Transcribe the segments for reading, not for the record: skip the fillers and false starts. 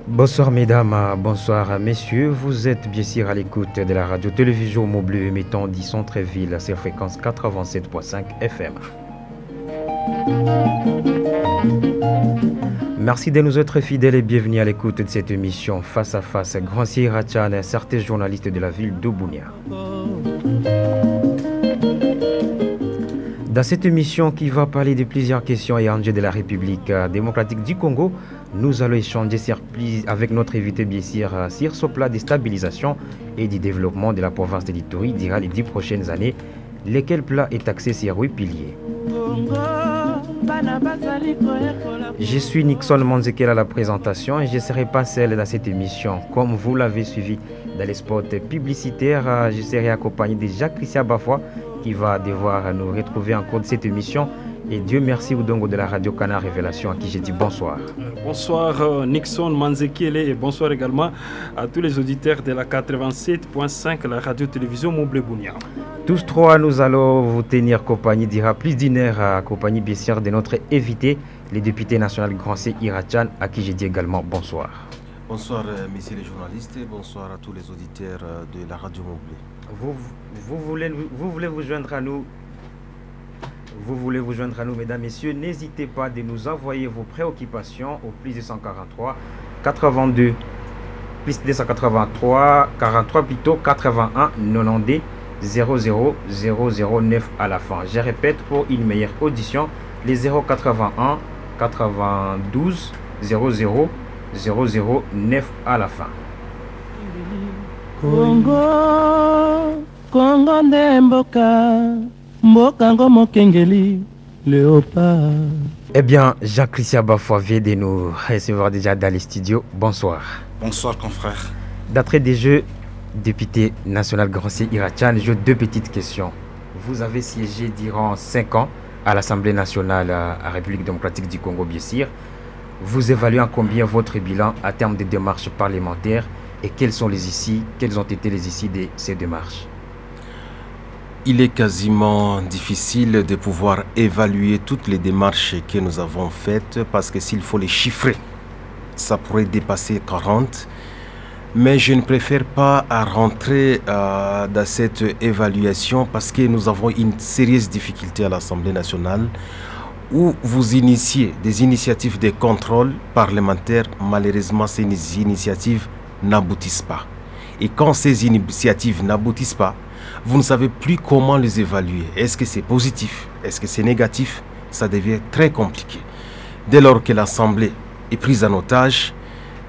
Bonsoir mesdames, bonsoir messieurs, vous êtes bien sûr à l'écoute de la radio-télévision Mobile émettant du centre-ville sur fréquence 87.5 FM. Merci de nous être fidèles et bienvenue à l'écoute de cette émission Face à Face. Grand Sir Hachan, certains journalistes de la ville de Bunia. Dans cette émission qui va parler de plusieurs questions et enjeux de la République démocratique du Congo, nous allons échanger avec notre invité bien sûr sur ce plat de stabilisation et de développement de la province de l'Ituri durant les 10 prochaines années, lequel plat est axé sur 8 piliers. Je suis Nixon Manzekel à la présentation et je ne serai pas seul dans cette émission. Comme vous l'avez suivi dans les spots publicitaires, je serai accompagné de Jacques-Christian Bafoy qui va devoir nous retrouver en cours de cette émission. Et Dieu merci Oudongo de la radio Canard Révélation à qui j'ai dit bonsoir. Bonsoir Nixon Manzekele et bonsoir également à tous les auditeurs de la 87.5, la radio-télévision Mobile Bunia. Tous trois, nous allons vous tenir compagnie dira plus d'une heure accompagné bien sûr de notre invité, le député national Grand C. Irachan, à qui j'ai dit également bonsoir. Bonsoir messieurs les journalistes et bonsoir à tous les auditeurs de la radio Mobile. Vous voulez vous joindre à nous? Vous voulez vous joindre à nous, mesdames, messieurs, n'hésitez pas de nous envoyer vos préoccupations au plus 243 82 plus 283 43 plutôt 81 90 00 009 à la fin. Je répète pour une meilleure audition, les 081 92 00 009 à la fin. Congo, Congo Ndemboka. Mbokango Mokengeli, Léopard. Eh bien, Jacques-Christian Bafoy vient de nous recevoir déjà dans les studios. Bonsoir. Bonsoir, confrère. D'entrée des jeux, député national Grand C. Irachan, j'ai deux petites questions. Vous avez siégé durant 5 ans à l'Assemblée nationale à République démocratique du Congo, bien sûr. Vous évaluez en combien votre bilan à terme de démarches parlementaires et quelles ont été les issues de ces démarches? Il est quasiment difficile de pouvoir évaluer toutes les démarches que nous avons faites parce que s'il faut les chiffrer, ça pourrait dépasser 40. Mais je ne préfère pas rentrer dans cette évaluation parce que nous avons une sérieuse difficulté à l'Assemblée nationale où vous initiez des initiatives de contrôle parlementaire. Malheureusement, ces initiatives n'aboutissent pas. Et quand ces initiatives n'aboutissent pas, vous ne savez plus comment les évaluer. Est-ce que c'est positif? Est-ce que c'est négatif? Ça devient très compliqué. Dès lors que l'Assemblée est prise en otage,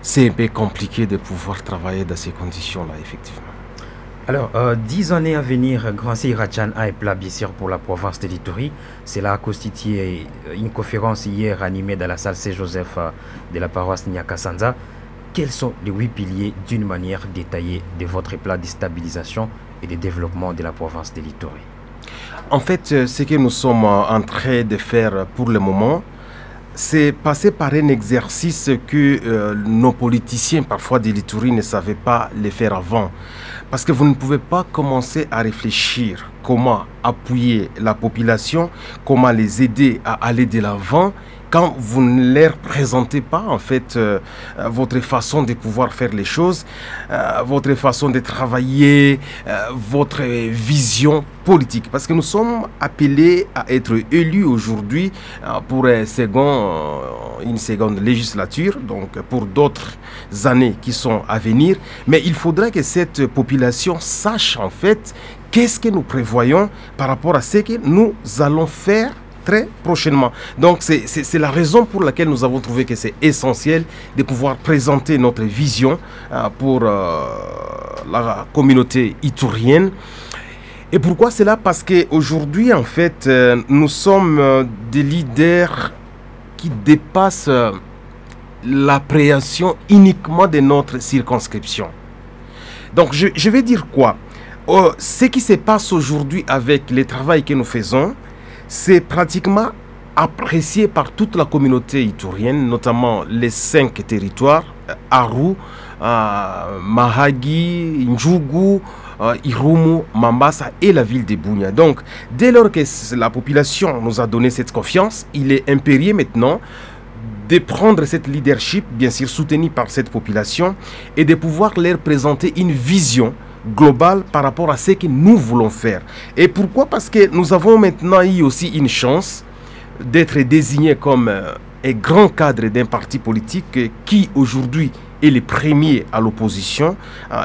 c'est un peu compliqué de pouvoir travailler dans ces conditions-là, effectivement. Alors, 10 années à venir, Grand C. Irachan a un plat bien sûr pour la province de l'Ituri. Cela a constitué une conférence hier animée dans la salle Saint-Joseph de la paroisse Nyakasanza. Quels sont les 8 piliers d'une manière détaillée de votre plat de stabilisation et de développement de la province de l'Ituri? En fait, ce que nous sommes en train de faire pour le moment, c'est passer par un exercice que nos politiciens parfois de l'Ituri ne savaient pas le faire avant. Parce que vous ne pouvez pas commencer à réfléchir comment appuyer la population, comment les aider à aller de l'avant quand vous ne leur présentez pas en fait votre façon de pouvoir faire les choses, votre façon de travailler, votre vision politique. Parce que nous sommes appelés à être élus aujourd'hui pour une seconde législature, donc pour d'autres années qui sont à venir. Mais il faudrait que cette population sache en fait qu'est-ce que nous prévoyons par rapport à ce que nous allons faire très prochainement. Donc c'est la raison pour laquelle nous avons trouvé que c'est essentiel de pouvoir présenter notre vision pour la communauté iturienne. Et pourquoi cela? Parce qu'aujourd'hui, en fait, nous sommes des leaders qui dépassent l'appréhension uniquement de notre circonscription. Donc je vais dire quoi? Ce qui se passe aujourd'hui avec le travail que nous faisons, c'est pratiquement apprécié par toute la communauté iturienne, notamment les 5 territoires, Aru, Mahagi, Ndjougou, Irumu, Mambasa et la ville de Bunia. Donc, dès lors que la population nous a donné cette confiance, il est impérieux maintenant de prendre cette leadership, bien sûr soutenu par cette population, et de pouvoir leur présenter une vision globale par rapport à ce que nous voulons faire. Et pourquoi? Parce que nous avons maintenant eu aussi une chance d'être désigné comme un grand cadre d'un parti politique qui aujourd'hui est le premier à l'opposition,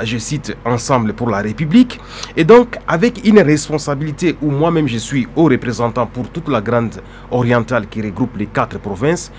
je cite Ensemble pour la République, et donc avec une responsabilité où moi-même je suis haut représentant pour toute la grande orientale qui regroupe les 4 provinces,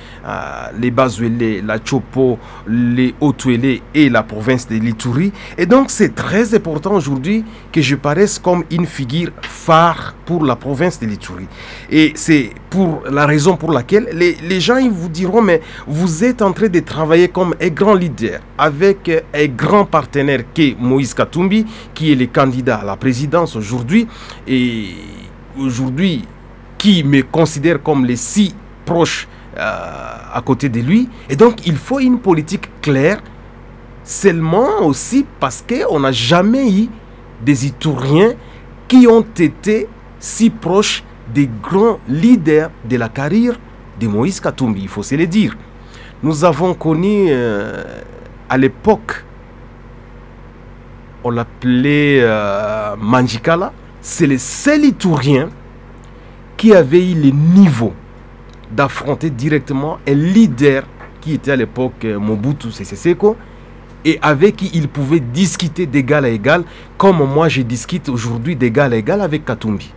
les Bas-Ouélé, la Chopo, les Haut-Ouélé et la province de l'Ituri. Et donc c'est très important aujourd'hui que je paraisse comme une figure phare pour la province de l'Ituri. Et c'est pour la raison pour laquelle les gens ils vous diront, mais vous êtes en train de travailler comme un grand leader avec un grand partenaire qui est Moïse Katumbi, qui est le candidat à la présidence aujourd'hui, et aujourd'hui qui me considère comme les 6 proches à côté de lui. Et donc il faut une politique claire, seulement aussi parce qu'on n'a jamais eu des Ituriens qui ont été si proches des grands leaders de la carrière de Moïse Katumbi, il faut se le dire. Nous avons connu à l'époque, on l'appelait Manjikala, c'est le seul Iturien qui avait eu le niveau d'affronter directement un leader qui était à l'époque Mobutu Sese Seko, et avec qui il pouvait discuter d'égal à égal, comme moi je discute aujourd'hui d'égal à égal avec Katumbi.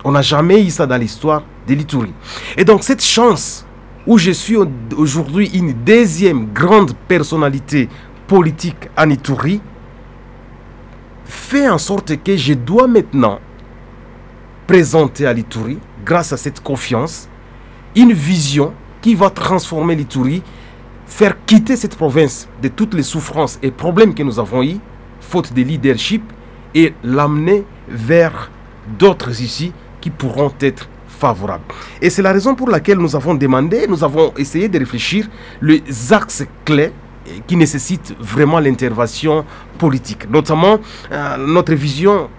On n'a jamais eu ça dans l'histoire de l'Ituri. Et donc cette chance où je suis aujourd'hui une deuxième grande personnalité politique en Ituri fait en sorte que je dois maintenant présenter à l'Ituri, grâce à cette confiance, une vision qui va transformer l'Ituri, faire quitter cette province de toutes les souffrances et problèmes que nous avons eus, faute de leadership, et l'amener vers d'autres ici qui pourront être favorables. Et c'est la raison pour laquelle nous avons demandé, nous avons essayé de réfléchir les axes clés qui nécessitent vraiment l'intervention politique. Notamment notre vision,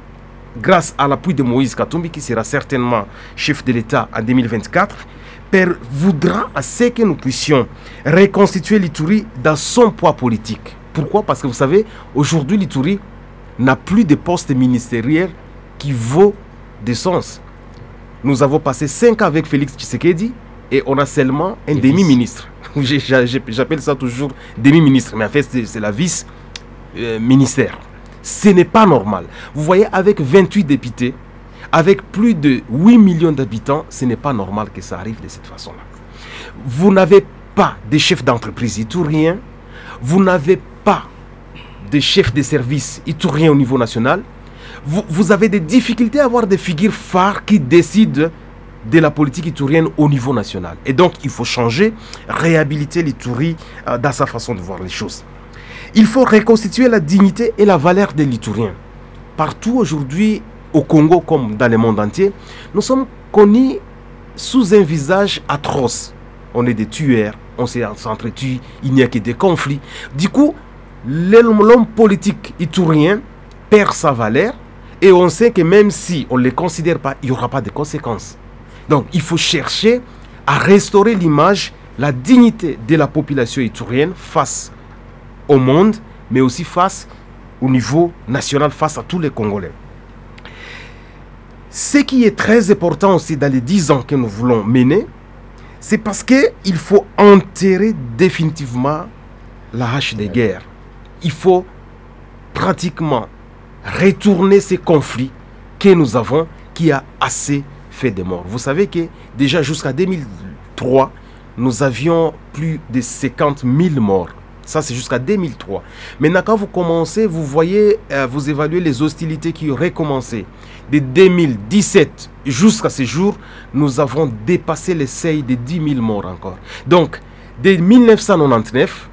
grâce à l'appui de Moïse Katumbi, qui sera certainement chef de l'État en 2024, voudra à ce que nous puissions reconstituer l'Ituri dans son poids politique. Pourquoi? Parce que vous savez, aujourd'hui l'Ituri n'a plus de poste ministériel qui vaut de sens. Nous avons passé 5 ans avec Félix Tshisekedi et on a seulement un demi-ministre. J'appelle ça toujours demi-ministre, mais en fait c'est la vice-ministère. Ce n'est pas normal. Vous voyez, avec 28 députés, avec plus de 8 millions d'habitants, ce n'est pas normal que ça arrive de cette façon-là. Vous n'avez pas de chef d'entreprise iturien, vous n'avez pas de chef de service iturien au niveau national, vous avez des difficultés à avoir des figures phares qui décident de la politique iturienne au niveau national. Et donc, il faut changer, réhabiliter l'Ituri dans sa façon de voir les choses. Il faut reconstituer la dignité et la valeur de l'Iturien. Partout aujourd'hui, au Congo comme dans le monde entier, nous sommes connus sous un visage atroce. On est des tueurs, on s'entretue, il n'y a que des conflits. Du coup, l'homme politique iturien perd sa valeur et on sait que même si on ne les considère pas, il n'y aura pas de conséquences. Donc, il faut chercher à restaurer l'image, la dignité de la population iturienne face au monde, mais aussi face au niveau national, face à tous les Congolais. Ce qui est très important aussi dans les 10 ans que nous voulons mener, c'est parce qu'il faut enterrer définitivement la hache de guerre. Il faut pratiquement retourner ces conflits que nous avons, qui a assez fait de morts. Vous savez que déjà jusqu'à 2003, nous avions plus de 50 000 morts. Ça, c'est jusqu'à 2003. Maintenant, quand vous commencez, vous voyez, vous évaluez les hostilités qui auraient commencé. De 2017 jusqu'à ce jour, nous avons dépassé le seuil de 10 000 morts encore. Donc, de 1999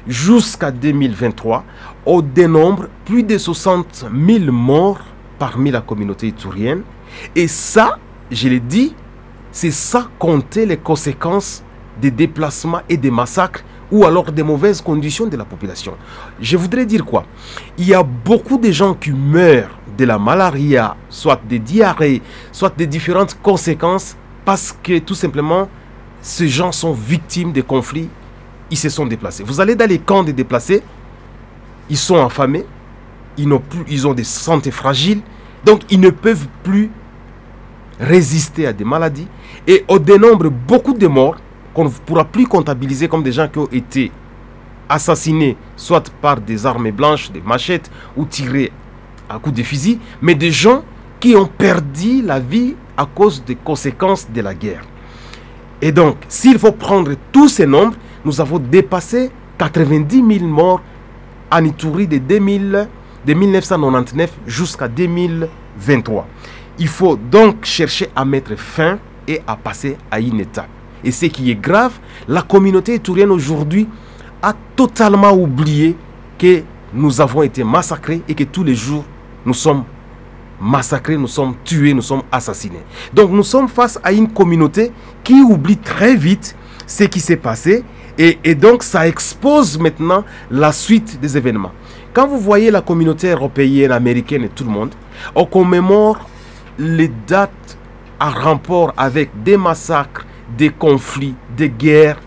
jusqu'à 2023, on dénombre plus de 60 000 morts parmi la communauté iturienne. Et ça, je l'ai dit, c'est ça compter les conséquences des déplacements et des massacres ou alors des mauvaises conditions de la population. Je voudrais dire quoi? Il y a beaucoup de gens qui meurent de la malaria, soit des diarrhées, soit des différentes conséquences, parce que tout simplement, ces gens sont victimes des conflits, ils se sont déplacés. Vous allez dans les camps des déplacés, ils sont affamés, ils ont des santé fragiles, donc ils ne peuvent plus résister à des maladies et on dénombre beaucoup de morts qu'on ne pourra plus comptabiliser comme des gens qui ont été assassinés soit par des armes blanches, des machettes ou tirés à coups de fusil, mais des gens qui ont perdu la vie à cause des conséquences de la guerre. Et donc, s'il faut prendre tous ces nombres, nous avons dépassé 90 000 morts en Ituri de 1999 jusqu'à 2023. Il faut donc chercher à mettre fin et à passer à une étape. Et ce qui est grave, la communauté iturienne aujourd'hui a totalement oublié que nous avons été massacrés et que tous les jours nous sommes massacrés, nous sommes tués, nous sommes assassinés. Donc nous sommes face à une communauté qui oublie très vite ce qui s'est passé et donc ça expose maintenant la suite des événements. Quand vous voyez la communauté européenne, américaine et tout le monde, on commémore les dates en rapport avec des massacres, des conflits, des guerres,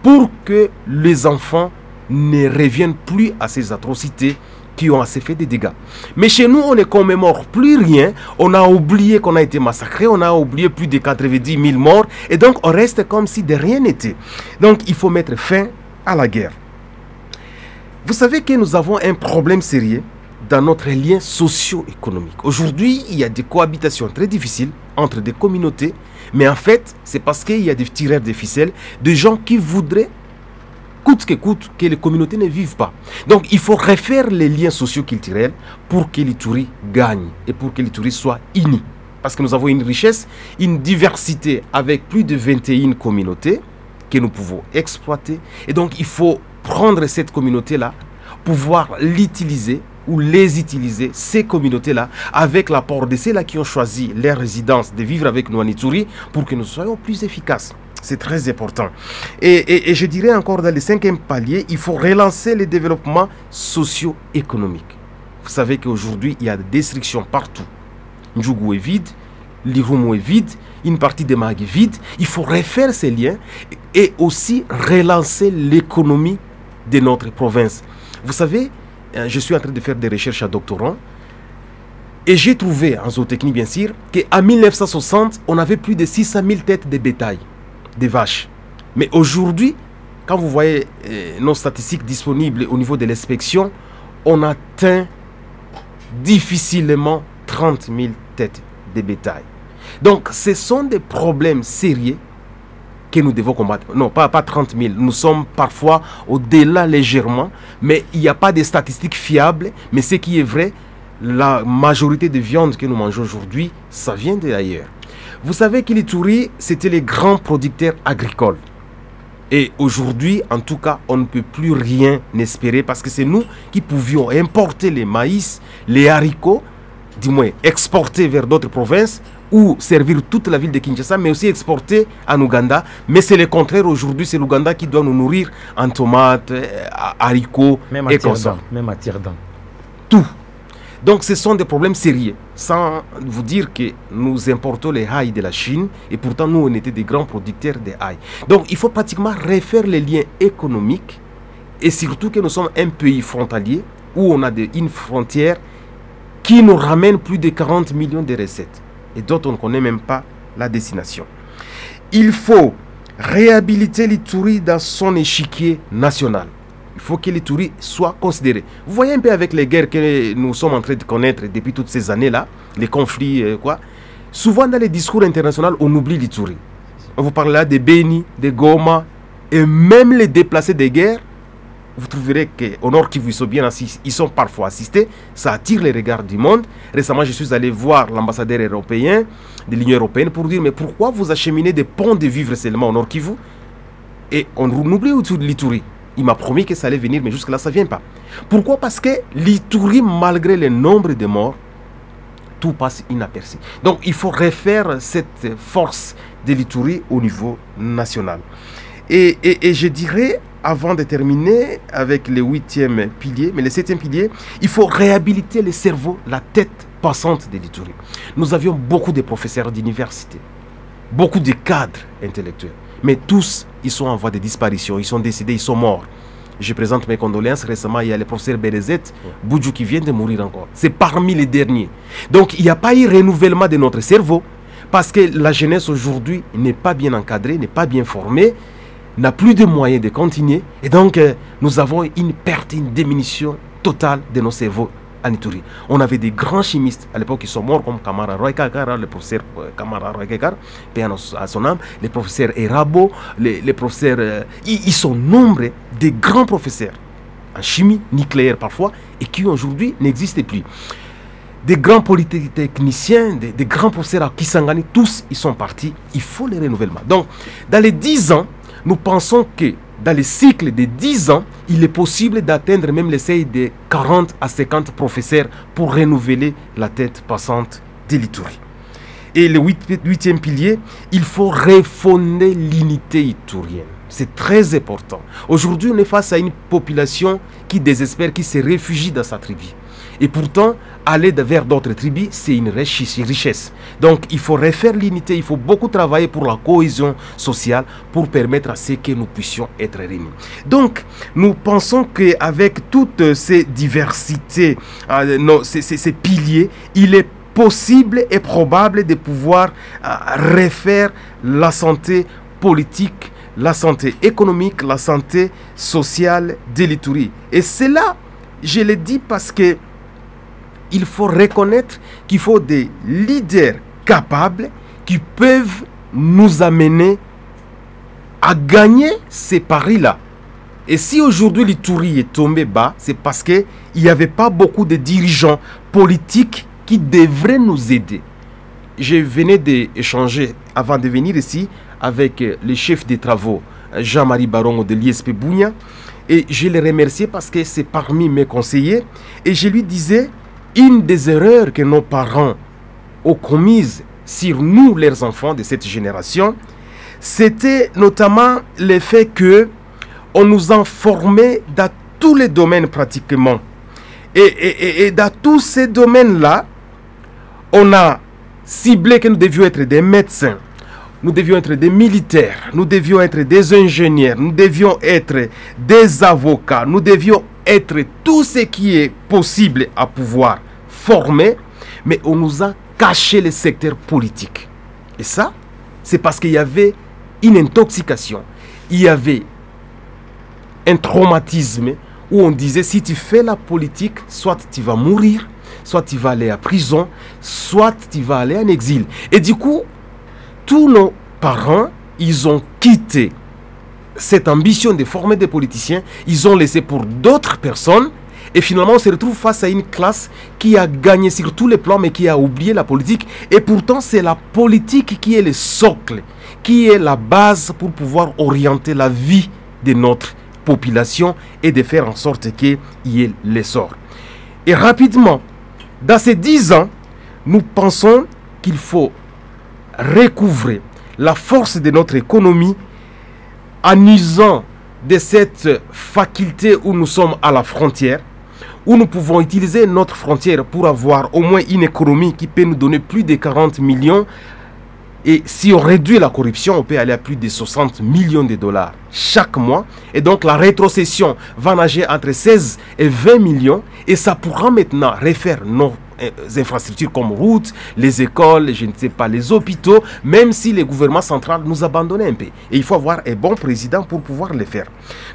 pour que les enfants ne reviennent plus à ces atrocités qui ont assez fait des dégâts. Mais chez nous, on ne commémore plus rien. On a oublié qu'on a été massacré. On a oublié plus de 90 000 morts. Et donc, on reste comme si de rien n'était. Donc, il faut mettre fin à la guerre. Vous savez que nous avons un problème sérieux dans notre lien socio-économique. Aujourd'hui, il y a des cohabitations très difficiles entre des communautés. Mais en fait, c'est parce qu'il y a des tireurs de ficelles, des gens qui voudraient coûte que les communautés ne vivent pas. Donc il faut refaire les liens socio-culturels pour que l'Ituri gagne et pour que l'Ituri soit uni. Parce que nous avons une richesse, une diversité avec plus de 21 communautés que nous pouvons exploiter. Et donc il faut prendre cette communauté-là, pouvoir l'utiliser ou les utiliser, ces communautés-là, avec l'apport de ceux-là qui ont choisi leur résidence de vivre avec nous en Ituri pour que nous soyons plus efficaces. C'est très important. Et je dirais encore dans le 5e palier, il faut relancer le développement socio-économique. Vous savez qu'aujourd'hui, il y a des destructions partout. Ndjougou est vide, Lirumu est vide, une partie des Mag est vide. Il faut refaire ces liens et aussi relancer l'économie de notre province. Vous savez, je suis en train de faire des recherches à doctorant et j'ai trouvé, en zootechnie bien sûr, qu'en 1960, on avait plus de 600 000 têtes de bétail, des vaches. Mais aujourd'hui, quand vous voyez nos statistiques disponibles au niveau de l'inspection, on atteint difficilement 30 000 têtes de bétail. Donc, ce sont des problèmes sérieux que nous devons combattre. Non, pas 30 000. Nous sommes parfois au-delà légèrement, mais il n'y a pas de statistiques fiables. Mais ce qui est vrai, la majorité de viande que nous mangeons aujourd'hui, ça vient d'ailleurs. Vous savez que l'Ituri, c'était les grands producteurs agricoles. Et aujourd'hui, en tout cas, on ne peut plus rien espérer parce que c'est nous qui pouvions importer les maïs, les haricots, du moins exporter vers d'autres provinces ou servir toute la ville de Kinshasa, mais aussi exporter en Ouganda. Mais c'est le contraire aujourd'hui, c'est l'Ouganda qui doit nous nourrir en tomates, haricots et consorts. Même à tire-dents. Tout. Donc ce sont des problèmes sérieux. Sans vous dire que nous importons les haïs de la Chine et pourtant nous on était des grands producteurs de haïs. Donc il faut pratiquement refaire les liens économiques et surtout que nous sommes un pays frontalier où on a une frontière qui nous ramène plus de 40 millions de recettes et dont on ne connaît même pas la destination. Il faut réhabiliter l'Ituri dans son échiquier national. Il faut que l'Ituri soit considéré. Vous voyez un peu avec les guerres que nous sommes en train de connaître depuis toutes ces années-là, les conflits, quoi. Souvent dans les discours internationaux, on oublie l'Ituri. On vous parle là de Beni, de Goma, et même les déplacés des guerres, vous trouverez qu'au Nord Kivu, ils sont parfois assistés. Ça attire les regards du monde. Récemment, je suis allé voir l'ambassadeur européen de l'Union européenne pour dire, mais pourquoi vous acheminez des ponts de vivres seulement au Nord Kivu? Et on oublie l'Ituri. Il m'a promis que ça allait venir, mais jusque-là, ça ne vient pas. Pourquoi? Parce que l'Ituri, malgré le nombre de morts, tout passe inaperçu. Donc, il faut refaire cette force de l'Ituri au niveau national. Et je dirais, avant de terminer avec le 8e pilier, mais le 7e pilier, il faut réhabiliter le cerveau, la tête pensante de l'Ituri. Nous avions beaucoup de professeurs d'université, beaucoup de cadres intellectuels. mais tous, ils sont en voie de disparition, ils sont décédés, ils sont morts. Je présente mes condoléances. Récemment, il y a le professeur Bérezet Boudjou qui vient de mourir encore. C'est parmi les derniers. Donc, il n'y a pas eu renouvellement de notre cerveau parce que la jeunesse aujourd'hui n'est pas bien encadrée, n'est pas bien formée, n'a plus de moyens de continuer. Et donc, nous avons une perte, une diminution totale de nos cerveaux en Ituri. On avait des grands chimistes à l'époque qui sont morts comme Kamara Roy Kakar, le professeur Kamara Roy Kakar, paix à son âme, les professeurs Erabo, les professeurs, ils sont nombreux des grands professeurs en chimie nucléaire parfois et qui aujourd'hui n'existent plus. Des grands polytechniciens, des grands professeurs à Kisangani, tous ils sont partis, il faut le renouvellement. Donc dans les 10 ans, nous pensons que dans les cycles de 10 ans, il est possible d'atteindre même le seuil de 40 à 50 professeurs pour renouveler la tête passante de l'Ituri. Et le huitième pilier, il faut refonder l'unité iturienne. C'est très important. Aujourd'hui, on est face à une population qui désespère, qui se réfugie dans sa tribu. Et pourtant, aller vers d'autres tribus, c'est une richesse. Donc, il faut refaire l'unité, il faut beaucoup travailler pour la cohésion sociale pour permettre à ce que nous puissions être réunis. Donc, nous pensons qu'avec toutes ces diversités, ces piliers, il est possible et probable de pouvoir refaire la santé politique, la santé économique, la santé sociale de l'Ituri. Et c'est là, je le dis parce que il faut reconnaître qu'il faut des leaders capables qui peuvent nous amener à gagner ces paris-là. Et si aujourd'hui l'Ituri est tombé bas, c'est parce qu'il n'y avait pas beaucoup de dirigeants politiques qui devraient nous aider. Je venais d'échanger avant de venir ici avec le chef des travaux, Jean-Marie Barongo de l'ISP Bounia, et je le remerciais parce que c'est parmi mes conseillers, et je lui disais, une des erreurs que nos parents ont commises sur nous, leurs enfants de cette génération, c'était notamment le fait que on nous a formés dans tous les domaines pratiquement. Et dans tous ces domaines-là, on a ciblé que nous devions être des médecins, nous devions être des militaires, nous devions être des ingénieurs, nous devions être des avocats, nous devions être tout ce qui est possible à pouvoir former, mais on nous a caché le secteur politique. Et ça, c'est parce qu'il y avait une intoxication, il y avait un traumatisme où on disait si tu fais la politique, soit tu vas mourir, soit tu vas aller à prison, soit tu vas aller en exil. Et du coup, tous nos parents, ils ont quitté cette ambition de former des politiciens, ils ont laissé pour d'autres personnes, et finalement on se retrouve face à une classe qui a gagné sur tous les plans mais qui a oublié la politique. Et pourtant c'est la politique qui est le socle, qui est la base pour pouvoir orienter la vie de notre population et de faire en sorte qu'il y ait l'essor. Et rapidement, dans ces 10 ans, nous pensons qu'il faut recouvrer la force de notre économie en usant de cette faculté où nous sommes à la frontière, où nous pouvons utiliser notre frontière pour avoir au moins une économie qui peut nous donner plus de 40 millions. Et si on réduit la corruption, on peut aller à plus de 60 millions de dollars chaque mois. Et donc la rétrocession va nager entre 16 et 20 millions. Et ça pourra maintenant refaire nos infrastructures comme routes, les écoles, je ne sais pas, les hôpitaux, même si le gouvernement central nous abandonnait un peu. Et il faut avoir un bon président pour pouvoir le faire.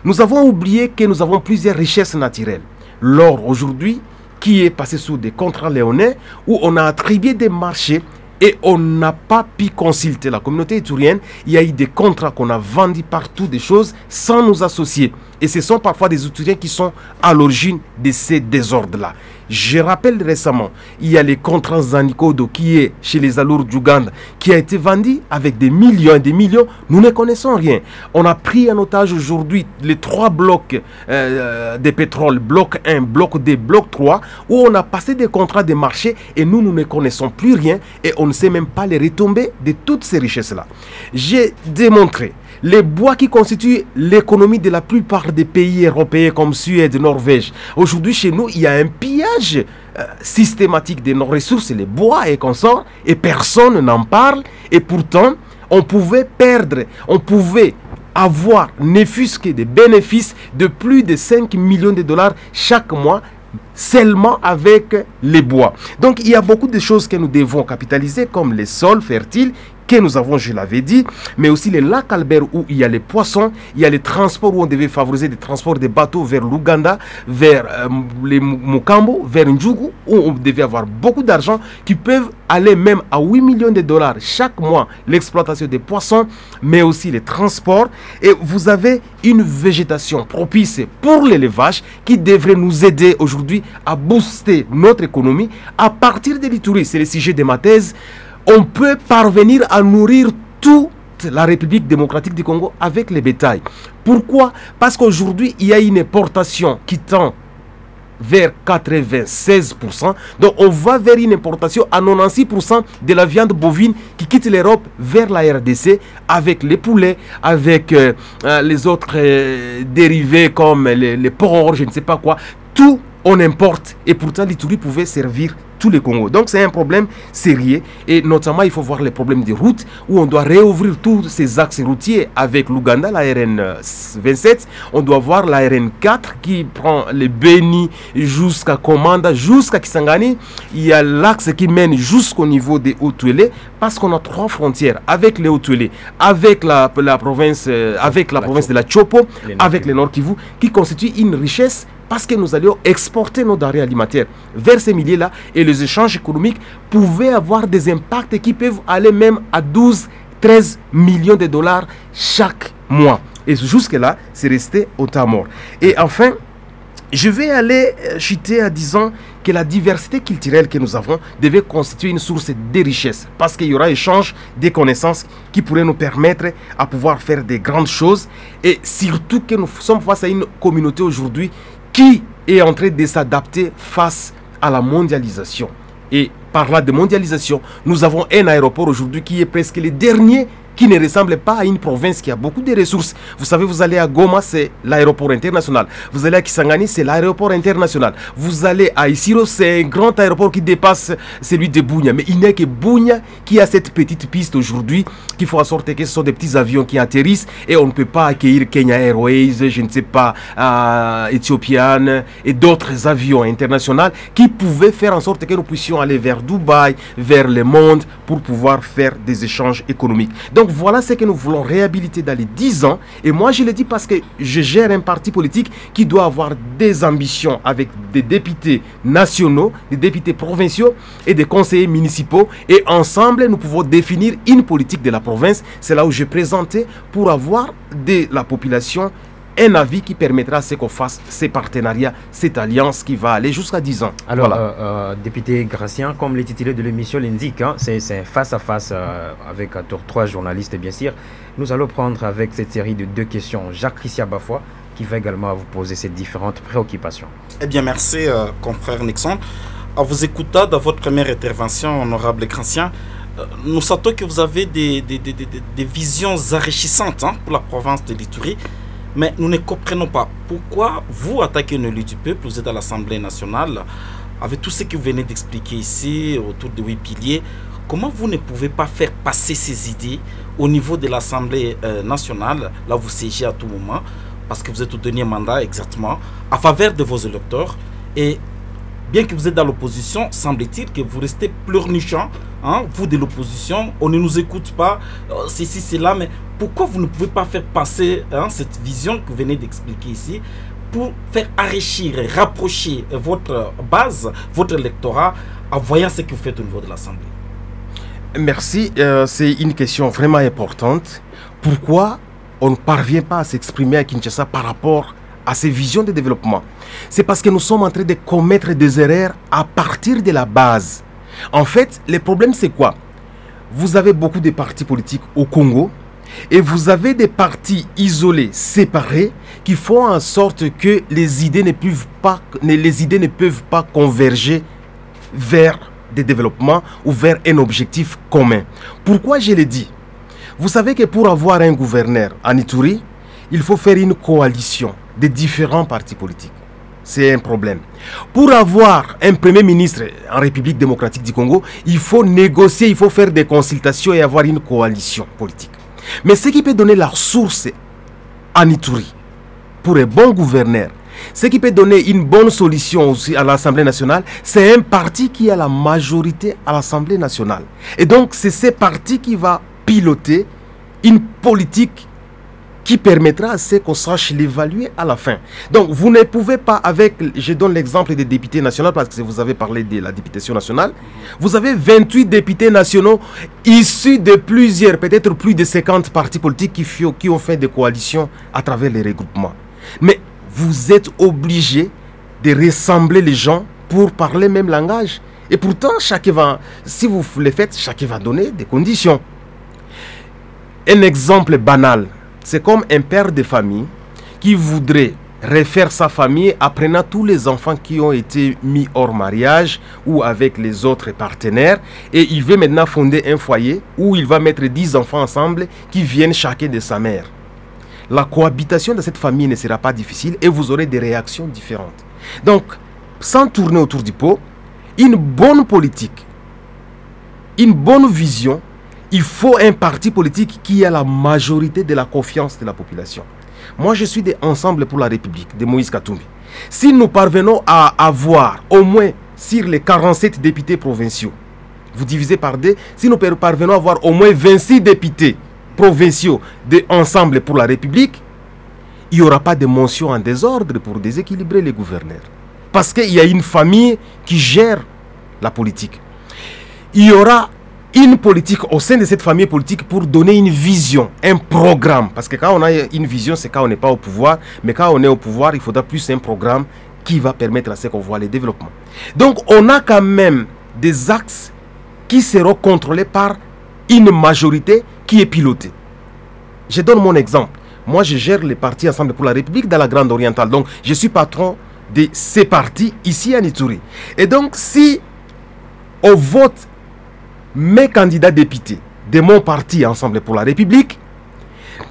Nous avons oublié que nous avons plusieurs richesses naturelles. L'or aujourd'hui, qui est passé sous des contrats léonais, où on a attribué des marchés et on n'a pas pu consulter la communauté iturienne. Il y a eu des contrats qu'on a vendus partout, des choses sans nous associer. Et ce sont parfois des Ituriens qui sont à l'origine de ces désordres-là. Je rappelle récemment, il y a les contrats Zanikodo qui est chez les Alours d'Ouganda, qui a été vendu avec des millions et des millions. Nous ne connaissons rien. On a pris en otage aujourd'hui les 3 blocs de pétrole, bloc 1, bloc 2, bloc 3, où on a passé des contrats de marché et nous ne connaissons plus rien et on ne sait même pas les retombées de toutes ces richesses-là. J'ai démontré les bois qui constituent l'économie de la plupart des pays européens comme Suède, Norvège. Aujourd'hui, chez nous, il y a un pillage systématique de nos ressources, les bois et consorts, et personne n'en parle. Et pourtant, on pouvait perdre, on pouvait avoir, ne fût-ce que des bénéfices de plus de 5 millions de dollars chaque mois, seulement avec les bois. Donc il y a beaucoup de choses que nous devons capitaliser, comme les sols fertiles que nous avons, je l'avais dit, mais aussi les lacs Albert où il y a les poissons, il y a les transports où on devait favoriser des transports de bateaux vers l'Ouganda, vers les Mukambo, vers Ndjougou, où on devait avoir beaucoup d'argent qui peuvent aller même à 8 millions de dollars chaque mois, l'exploitation des poissons, mais aussi les transports. Et vous avez une végétation propice pour l'élevage qui devrait nous aider aujourd'hui à booster notre économie à partir de l'Ituri. C'est le sujet de ma thèse. On peut parvenir à nourrir toute la République démocratique du Congo avec les bétails. Pourquoi? Parce qu'aujourd'hui, il y a une importation qui tend vers 96%. Donc, on va vers une importation à 96% de la viande bovine qui quitte l'Europe vers la RDC avec les poulets, avec les autres dérivés comme les porcs, je ne sais pas quoi. Tout, on importe. Et pourtant, l'Ituri pouvait servir tous les Congos. Donc c'est un problème sérieux et notamment il faut voir les problèmes des routes où on doit réouvrir tous ces axes routiers avec l'Ouganda, la RN 27, on doit voir la RN 4 qui prend les Beni jusqu'à Komanda, jusqu'à Kisangani, il y a l'axe qui mène jusqu'au niveau des Haut-Tuélé parce qu'on a 3 frontières avec les Haut-Tuélé, avec la province de la Chopo, avec le Nord Kivu qui constitue une richesse parce que nous allions exporter nos denrées alimentaires vers ces milliers-là et les échanges économiques pouvaient avoir des impacts qui peuvent aller même à 12-13 millions de dollars chaque mois. Et jusque-là, c'est resté au temps mort. Et enfin, je vais aller chuter en disant que la diversité culturelle que nous avons devait constituer une source de richesse parce qu'il y aura échange des connaissances qui pourraient nous permettre à pouvoir faire des grandes choses et surtout que nous sommes face à une communauté aujourd'hui qui est en train de s'adapter face à la mondialisation. Et par là de mondialisation, nous avons un aéroport aujourd'hui qui est presque le dernier qui ne ressemble pas à une province qui a beaucoup de ressources. Vous savez, vous allez à Goma, c'est l'aéroport international. Vous allez à Kisangani, c'est l'aéroport international. Vous allez à Isiro, c'est un grand aéroport qui dépasse celui de Bunia. Mais il n'y a que Bunia qui a cette petite piste aujourd'hui qui fait en sorte que ce sont des petits avions qui atterrissent et on ne peut pas accueillir Kenya Airways, je ne sais pas, Ethiopian et d'autres avions internationaux qui pouvaient faire en sorte que nous puissions aller vers Dubaï, vers le monde pour pouvoir faire des échanges économiques. Donc voilà ce que nous voulons réhabiliter dans les 10 ans. Et moi je le dis parce que je gère un parti politique qui doit avoir des ambitions avec des députés nationaux, des députés provinciaux et des conseillers municipaux. Et ensemble, nous pouvons définir une politique de la province. C'est là où je présentais pour avoir de la population un avis qui permettra à ce qu'on fasse ces partenariats, cette alliance qui va aller jusqu'à 10 ans. Alors, voilà. Député Gracien, comme le titre de l'émission l'indique, hein, c'est face à face avec 3 journalistes, bien sûr. Nous allons prendre avec cette série de 2 questions Jacques Christian Bafoua, qui va également vous poser ces différentes préoccupations. Eh bien, merci, confrère Nixon. En vous écoutant dans votre première intervention, honorable Gracien, nous sentons que vous avez des visions enrichissantes pour la province de l'Ituri. Mais nous ne comprenons pas pourquoi vous attaquez une élu du peuple, vous êtes à l'Assemblée nationale, avec tout ce que vous venez d'expliquer ici, autour de 8 piliers, comment vous ne pouvez pas faire passer ces idées au niveau de l'Assemblée nationale, là vous siégez à tout moment, parce que vous êtes au dernier mandat exactement, à faveur de vos électeurs, et bien que vous êtes dans l'opposition, semble-t-il que vous restez pleurnichant, vous de l'opposition, on ne nous écoute pas, ceci, cela, mais pourquoi vous ne pouvez pas faire passer cette vision que vous venez d'expliquer ici pour faire enrichir, rapprocher votre base, votre électorat, en voyant ce que vous faites au niveau de l'Assemblée? Merci, c'est une question vraiment importante. Pourquoi on ne parvient pas à s'exprimer à Kinshasa par rapport à ces visions de développement? C'est parce que nous sommes en train de commettre des erreurs à partir de la base. En fait, le problème c'est quoi? Vous avez beaucoup de partis politiques au Congo et vous avez des partis isolés, séparés, qui font en sorte que les idées ne peuvent pas converger vers des développements ou vers un objectif commun. Pourquoi je le dis? Vous savez que pour avoir un gouverneur en Ituri, il faut faire une coalition de différents partis politiques. c'est un problème. Pour avoir un premier ministre en République démocratique du Congo, il faut négocier, il faut faire des consultations et avoir une coalition politique. Mais ce qui peut donner la source en Ituri pour un bon gouverneur, ce qui peut donner une bonne solution aussi à l'Assemblée nationale, c'est un parti qui a la majorité à l'Assemblée nationale. Et donc, c'est ce parti qui va piloter une politique qui permettra à ce qu'on sache l'évaluer à la fin. Donc, vous ne pouvez pas avec, je donne l'exemple des députés nationaux, parce que vous avez parlé de la députation nationale, vous avez 28 députés nationaux issus de plusieurs, peut-être plus de 50 partis politiques qui ont fait des coalitions à travers les regroupements. Mais vous êtes obligé de rassembler les gens pour parler le même langage. Et pourtant, chacun va, si vous le faites, chacun va donner des conditions. Un exemple banal, c'est comme un père de famille qui voudrait refaire sa famille apprenant tous les enfants qui ont été mis hors mariage ou avec les autres partenaires, et il veut maintenant fonder un foyer où il va mettre 10 enfants ensemble qui viennent chacun de sa mère. La cohabitation de cette famille ne sera pas difficile et vous aurez des réactions différentes. Donc, sans tourner autour du pot, une bonne politique, une bonne vision, il faut un parti politique qui a la majorité de la confiance de la population. Moi, je suis de Ensemble pour la République, de Moïse Katumbi. Si nous parvenons à avoir au moins sur les 47 députés provinciaux, vous divisez par 2, si nous parvenons à avoir au moins 26 députés provinciaux de Ensemble pour la République, il n'y aura pas de mention en désordre pour déséquilibrer les gouverneurs. Parce qu'il y a une famille qui gère la politique. Il y aura une politique au sein de cette famille politique pour donner une vision, un programme. Parce que quand on a une vision, c'est quand on n'est pas au pouvoir. Mais quand on est au pouvoir, il faudra plus un programme qui va permettre à ce qu'on voit les développements. Donc, on a quand même des axes qui seront contrôlés par une majorité qui est pilotée. Je donne mon exemple. Moi, je gère les partis Ensemble pour la République dans la Grande Orientale. Donc, je suis patron de ces partis ici à Ituri. Et donc, si on vote mes candidats députés de mon parti Ensemble pour la République,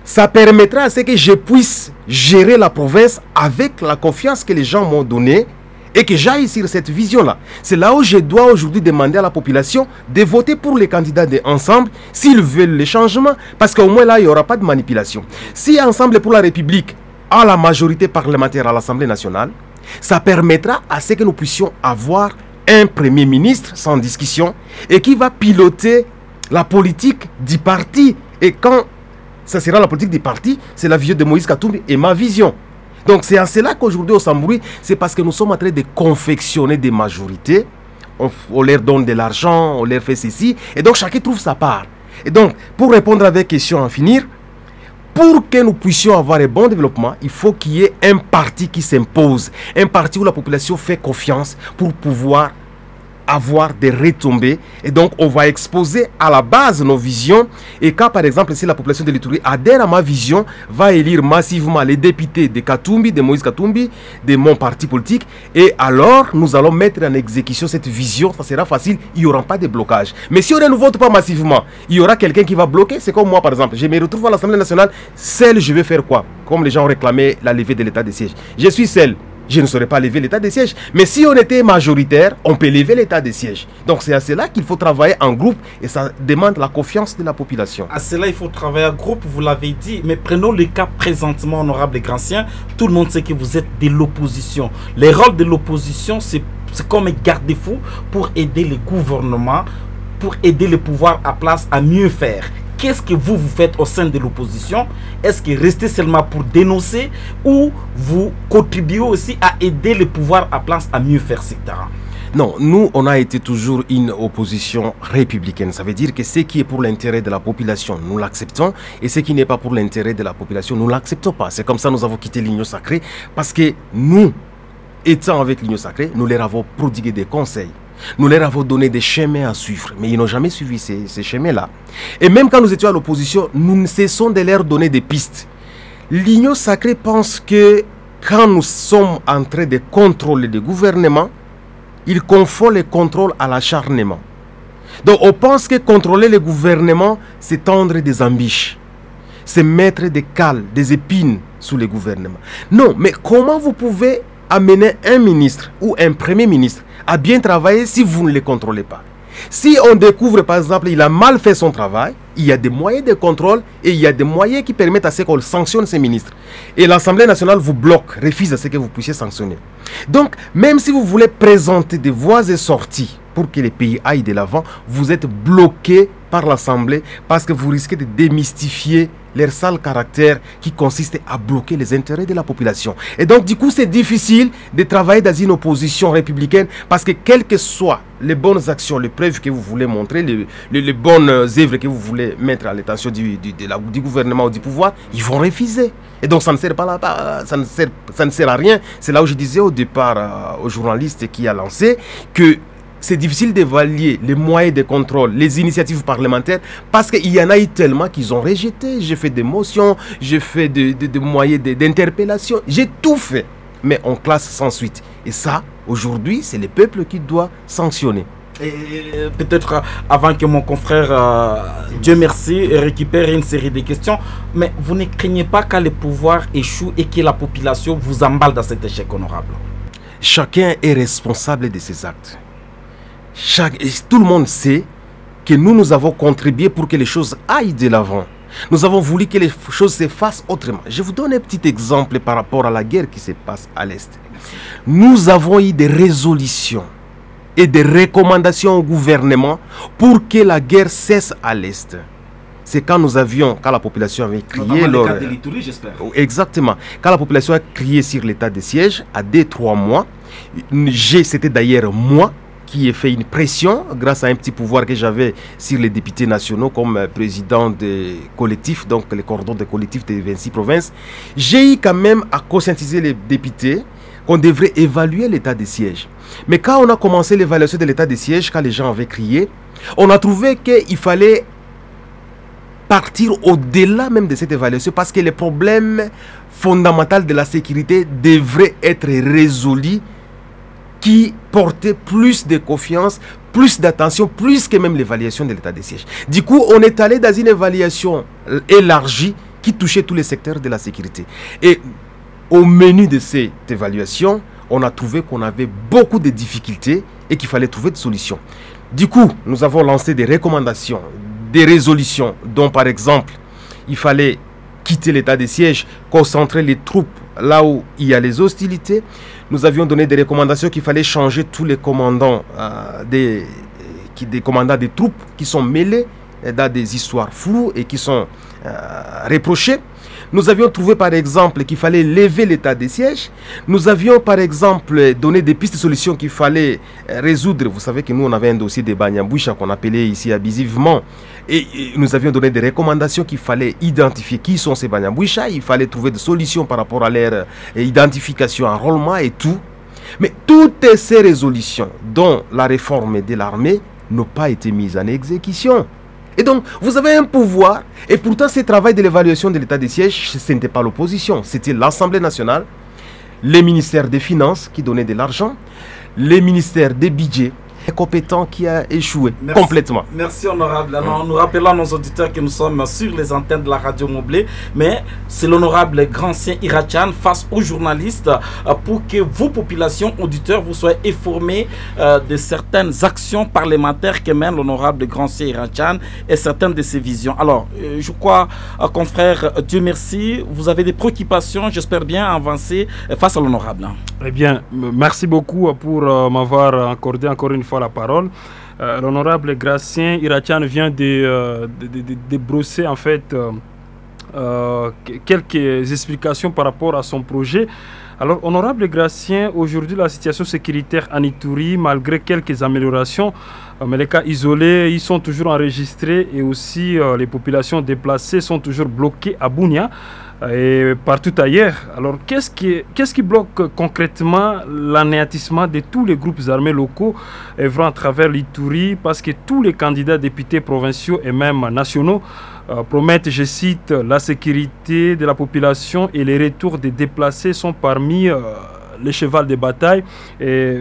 ça permettra à ce que je puisse gérer la province avec la confiance que les gens m'ont donnée et que j'aille sur cette vision-là. C'est là où je dois aujourd'hui demander à la population de voter pour les candidats de Ensemble s'ils veulent les changements, parce qu'au moins là, il n'y aura pas de manipulation. Si Ensemble pour la République a la majorité parlementaire à l'Assemblée nationale, ça permettra à ce que nous puissions avoir un premier ministre sans discussion et qui va piloter la politique du parti. Et quand ça sera la politique du parti, c'est la vision de Moïse Katumbi et ma vision. Donc c'est à cela qu'aujourd'hui au Sambouri, c'est parce que nous sommes en train de confectionner des majorités. On leur donne de l'argent, on leur fait ceci, et donc chacun trouve sa part. Et donc, pour répondre à votre question en finir, pour que nous puissions avoir un bon développement, il faut qu'il y ait un parti qui s'impose, un parti où la population fait confiance pour pouvoir avoir des retombées. Et donc, on va exposer à la base nos visions. Et quand, par exemple, si la population de l'Ituri adhère à ma vision, va élire massivement les députés de Katumbi, de Moïse Katumbi, de mon parti politique. Et alors, nous allons mettre en exécution cette vision. Ça sera facile, il n'y aura pas de blocage. Mais si on ne vote pas massivement, il y aura quelqu'un qui va bloquer. C'est comme moi, par exemple. Je me retrouve à l'Assemblée nationale. Seul, je vais faire quoi? Comme les gens ont réclamé la levée de l'état de siège. Je suis seul. Je ne saurais pas lever l'état de siège. Mais si on était majoritaire, on peut lever l'état de siège. Donc c'est à cela qu'il faut travailler en groupe et ça demande la confiance de la population. À cela, il faut travailler en groupe, vous l'avez dit. Mais prenons le cas présentement, honorable Grancien. Tout le monde sait que vous êtes de l'opposition. Le rôle de l'opposition, c'est comme un garde-fou pour aider le gouvernement, pour aider le pouvoir à place à mieux faire. Qu'est-ce que vous faites au sein de l'opposition? Est-ce que restez seulement pour dénoncer ou vous contribuez aussi à aider le pouvoir à place à mieux faire ces terrains? Non, nous, on a été toujours une opposition républicaine. Ça veut dire que ce qui est pour l'intérêt de la population, nous l'acceptons. Et ce qui n'est pas pour l'intérêt de la population, nous ne l'acceptons pas. C'est comme ça que nous avons quitté l'Union sacrée. Parce que nous, étant avec l'Union sacrée, nous leur avons prodigué des conseils. Nous leur avons donné des chemins à suivre, mais ils n'ont jamais suivi ces chemins-là. Et même quand nous étions à l'opposition, nous ne cessons de leur donner des pistes. L'Union sacrée pense que quand nous sommes en train de contrôler le gouvernement, il confond le contrôle à l'acharnement. Donc on pense que contrôler le gouvernement, c'est tendre des embûches, c'est mettre des cales, des épines sous le gouvernement. Non, mais comment vous pouvez amener un ministre ou un premier ministre à bien travailler si vous ne le contrôlez pas. Si on découvre par exemple il a mal fait son travail, il y a des moyens de contrôle et il y a des moyens qui permettent à ce qu'on sanctionne ces ministres. Et l'Assemblée nationale vous bloque, refuse à ce que vous puissiez sanctionner. Donc même si vous voulez présenter des voies et sorties pour que les pays aillent de l'avant, vous êtes bloqué par l'Assemblée parce que vous risquez de démystifier leur sale caractère qui consiste à bloquer les intérêts de la population. Et donc du coup c'est difficile de travailler dans une opposition républicaine parce que quelles que soient les bonnes actions, les preuves que vous voulez montrer, les bonnes œuvres que vous voulez mettre à l'attention du gouvernement ou du pouvoir, ils vont refuser. Et donc ça ne sert pas là, ça ne sert à rien. C'est là où je disais au départ aux journalistes qui a lancé que c'est difficile d'évaluer les moyens de contrôle, les initiatives parlementaires, parce qu'il y en a eu tellement qu'ils ont rejeté. J'ai fait des motions, j'ai fait des moyens d'interpellation, j'ai tout fait. Mais on classe sans suite. Et ça, aujourd'hui, c'est le peuple qui doit sanctionner. Et peut-être avant que mon confrère, Dieu merci, récupère une série de questions, mais vous ne craignez pas que le pouvoir échoue et que la population vous emballe dans cet échec honorable? Chacun est responsable de ses actes. Tout le monde sait que nous avons contribué pour que les choses aillent de l'avant. Nous avons voulu que les choses se fassent autrement. Je vous donne un petit exemple par rapport à la guerre qui se passe à l'Est. Nous avons eu des résolutions et des recommandations au gouvernement pour que la guerre cesse à l'Est. C'est quand la population avait crié... Dans le cadre de l'Itourie, j'espère. Exactement. Quand la population a crié sur l'état de siège, à 2-3 mois, c'était d'ailleurs moi qui ai fait une pression grâce à un petit pouvoir que j'avais sur les députés nationaux comme président des collectifs, donc les cordons des collectifs des 26 provinces. J'ai eu quand même à conscientiser les députés qu'on devrait évaluer l'état de siège. Mais quand on a commencé l'évaluation de l'état de siège, quand les gens avaient crié, on a trouvé qu'il fallait partir au-delà même de cette évaluation parce que les problèmes fondamentaux de la sécurité devraient être résolus, qui portait plus de confiance, plus d'attention, plus que même l'évaluation de l'état de siège. Du coup, on est allé dans une évaluation élargie qui touchait tous les secteurs de la sécurité. Et au menu de cette évaluation, on a trouvé qu'on avait beaucoup de difficultés et qu'il fallait trouver des solutions. Du coup, nous avons lancé des recommandations, des résolutions, dont par exemple, il fallait quitter l'état de siège, concentrer les troupes là où il y a les hostilités. Nous avions donné des recommandations qu'il fallait changer tous les commandants des commandants des troupes qui sont mêlés dans des histoires floues et qui sont reprochés. Nous avions trouvé par exemple qu'il fallait lever l'état de siège. Nous avions par exemple donné des pistes de solutions qu'il fallait résoudre. Vous savez que nous on avait un dossier de Banyaboucha qu'on appelait ici abusivement. Et nous avions donné des recommandations qu'il fallait identifier qui sont ces Banyaboucha. Il fallait trouver des solutions par rapport à leur identification, enrôlement et tout. Mais toutes ces résolutions, dont la réforme de l'armée, n'ont pas été mises en exécution. Et donc, vous avez un pouvoir, et pourtant, ce travail de l'évaluation de l'état de siège, ce n'était pas l'opposition, c'était l'Assemblée nationale, les ministères des Finances qui donnaient de l'argent, les ministères des budgets, compétent qui a échoué complètement. Merci honorable. Alors, nous rappelons à nos auditeurs que nous sommes sur les antennes de la radio Moblé, mais c'est l'honorable Grand-Sien Ira-Tchane face aux journalistes pour que vos populations auditeurs vous soyez informés de certaines actions parlementaires que mène l'honorable Grand-Sien Ira-Tchane et certaines de ses visions. Alors, je crois, confrère, Dieu merci, vous avez des préoccupations, j'espère bien avancer face à l'honorable. Eh bien, merci beaucoup pour m'avoir accordé encore une fois la parole. L'honorable Gracien Ira-Tchane vient de brosser en fait quelques explications par rapport à son projet. Alors, honorable Gracien, aujourd'hui la situation sécuritaire en Itourie, malgré quelques améliorations, mais les cas isolés, ils sont toujours enregistrés et aussi les populations déplacées sont toujours bloquées à Bunia et partout ailleurs. Alors, qu'est-ce qui bloque concrètement l'anéantissement de tous les groupes armés locaux œuvrant à travers l'Itourie? Parce que tous les candidats députés provinciaux et même nationaux promettent, je cite, la sécurité de la population et les retours des déplacés sont parmi le cheval de bataille. Et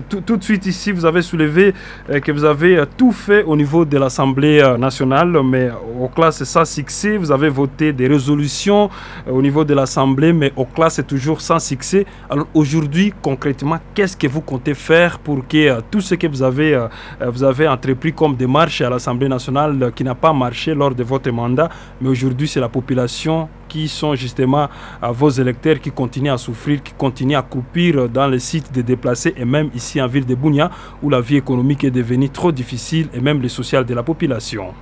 tout de suite ici, vous avez soulevé que vous avez tout fait au niveau de l'Assemblée nationale, mais au classe c'est sans succès. Vous avez voté des résolutions au niveau de l'Assemblée, mais au classe c'est toujours sans succès. Alors aujourd'hui, concrètement, qu'est-ce que vous comptez faire pour que tout ce que vous avez entrepris comme démarche à l'Assemblée nationale qui n'a pas marché lors de votre mandat, mais aujourd'hui c'est la population qui sont justement vos électeurs qui continuent à souffrir, qui continuent à croupir dans les sites de déplacés et même ici en ville de Bunia où la vie économique est devenue trop difficile et même le social de la population.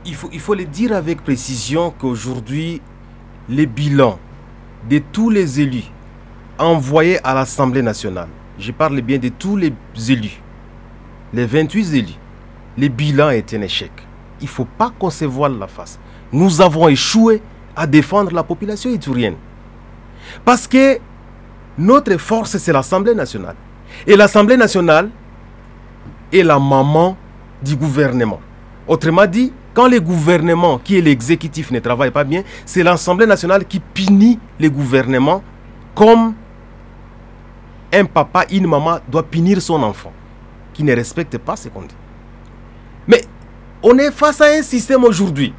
Il faut le dire avec précision qu'aujourd'hui, les bilans de tous les élus envoyés à l'Assemblée nationale, je parle bien de tous les élus, les 28 élus, le bilan est un échec. Il ne faut pas qu'on se voile la face. Nous avons échoué à défendre la population iturienne. Parce que notre force, c'est l'Assemblée nationale. Et l'Assemblée nationale est la maman du gouvernement. Autrement dit, quand le gouvernement, qui est l'exécutif, ne travaille pas bien, c'est l'Assemblée nationale qui punit le gouvernement comme un papa, une maman doit punir son enfant, qui ne respecte pas ce qu'on dit. Mais on est face à un système aujourd'hui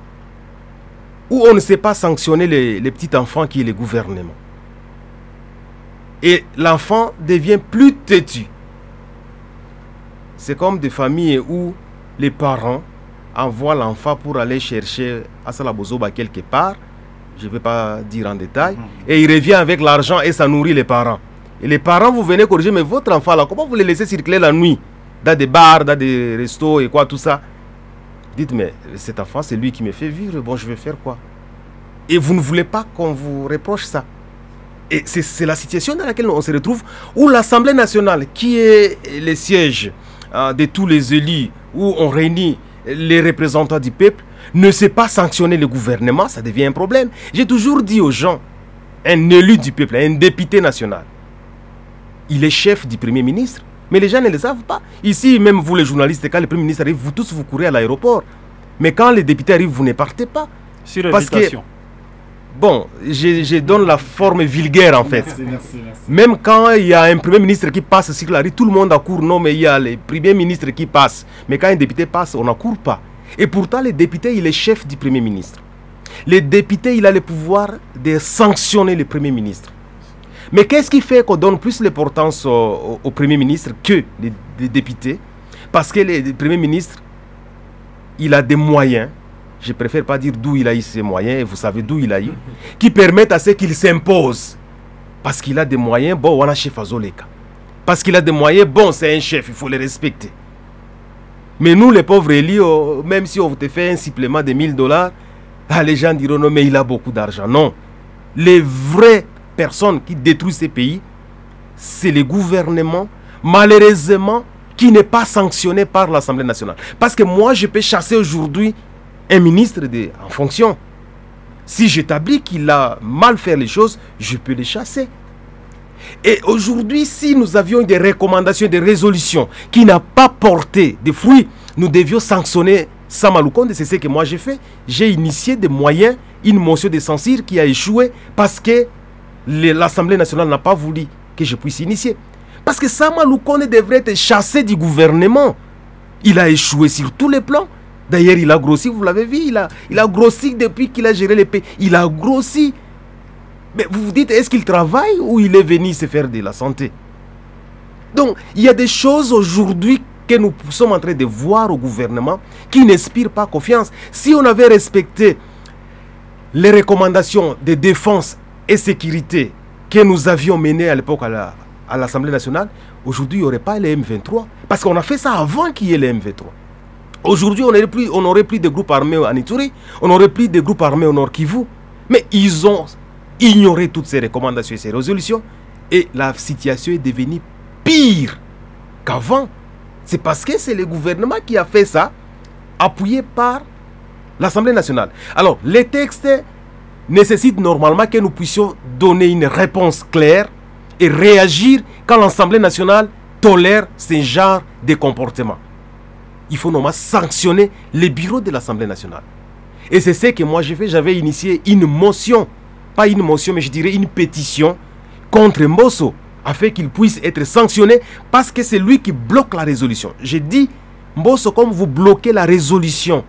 où on ne sait pas sanctionner les petits enfants qui est le gouvernement. Et l'enfant devient plus têtu. C'est comme des familles où les parents envoient l'enfant pour aller chercher Asala Bozoba quelque part, je ne vais pas dire en détail, et il revient avec l'argent et ça nourrit les parents. Et les parents, vous venez corriger, mais votre enfant là, comment vous le laissez circuler la nuit dans des bars, dans des restos et quoi, tout ça? Dites, mais cet enfant, c'est lui qui me fait vivre, bon, je vais faire quoi? Et vous ne voulez pas qu'on vous reproche ça. Et c'est la situation dans laquelle on se retrouve, où l'Assemblée nationale, qui est le siège de tous les élus, où on réunit les représentants du peuple, ne sait pas sanctionner le gouvernement, ça devient un problème. J'ai toujours dit aux gens, un élu du peuple, un député national, il est chef du Premier ministre. Mais les gens ne le savent pas. Ici, même vous les journalistes, quand le Premier ministre arrive, vous tous vous courez à l'aéroport. Mais quand les députés arrivent, vous ne partez pas. Sur invitation. Bon, je donne la forme vulgaire en fait. Merci. Même quand il y a un Premier ministre qui passe sur la rue, tout le monde accourt. Non, mais il y a les Premiers ministres qui passent. Mais quand un député passe, on n'accourt pas. Et pourtant, le député, il est chef du Premier ministre. Le député, il a le pouvoir de sanctionner le Premier ministre. Mais qu'est-ce qui fait qu'on donne plus l'importance au Premier ministre que les députés? Parce que le Premier ministre, il a des moyens, je préfère pas dire d'où il a eu ces moyens, et vous savez d'où il a eu, qui permettent à ce qu'il s'impose. Parce qu'il a des moyens, bon, on a chef Azoleka. Parce qu'il a des moyens, bon, c'est un chef, il faut les respecter. Mais nous, les pauvres élus, même si on te fait un supplément de $1000, les gens diront non, mais il a beaucoup d'argent. Non. Les vrais personnes qui détruisent ces pays, c'est le gouvernement, malheureusement, qui n'est pas sanctionné par l'Assemblée nationale. Parce que moi, je peux chasser aujourd'hui un ministre en fonction. Si j'établis qu'il a mal fait les choses, je peux le chasser. Et aujourd'hui, si nous avions des recommandations, des résolutions qui n'ont pas porté de fruits, nous devions sanctionner Sama Lukonde. C'est ce que moi j'ai fait. J'ai initié des moyens, une motion de censure qui a échoué parce que l'Assemblée nationale n'a pas voulu que je puisse initier. Parce que Sama Lukonde devrait être chassé du gouvernement. Il a échoué sur tous les plans. D'ailleurs, il a grossi, vous l'avez vu, il a grossi depuis qu'il a géré les pays. Il a grossi. Mais vous vous dites, est-ce qu'il travaille ou il est venu se faire de la santé? Donc, il y a des choses aujourd'hui que nous sommes en train de voir au gouvernement qui n'inspirent pas confiance. Si on avait respecté les recommandations de défense et sécurité que nous avions menées à l'époque à l'Assemblée nationale, aujourd'hui, il n'y aurait pas les M23. Parce qu'on a fait ça avant qu'il y ait les M23. Aujourd'hui, on n'aurait plus de groupes armés en Ituri, on n'aurait plus de groupes armés au Nord Kivu. Mais ils ont ignoré toutes ces recommandations et ces résolutions. Et la situation est devenue pire qu'avant. C'est parce que c'est le gouvernement qui a fait ça, appuyé par l'Assemblée nationale. Alors, les textes nécessitent normalement que nous puissions donner une réponse claire et réagir quand l'Assemblée nationale tolère ce genre de comportement. Il faut normalement sanctionner les bureaux de l'Assemblée nationale. Et c'est ce que moi j'ai fait. J'avais initié une motion, pas une motion, mais je dirais une pétition contre Mbosso afin qu'il puisse être sanctionné parce que c'est lui qui bloque la résolution. J'ai dit, Mbosso, comme vous bloquez la résolution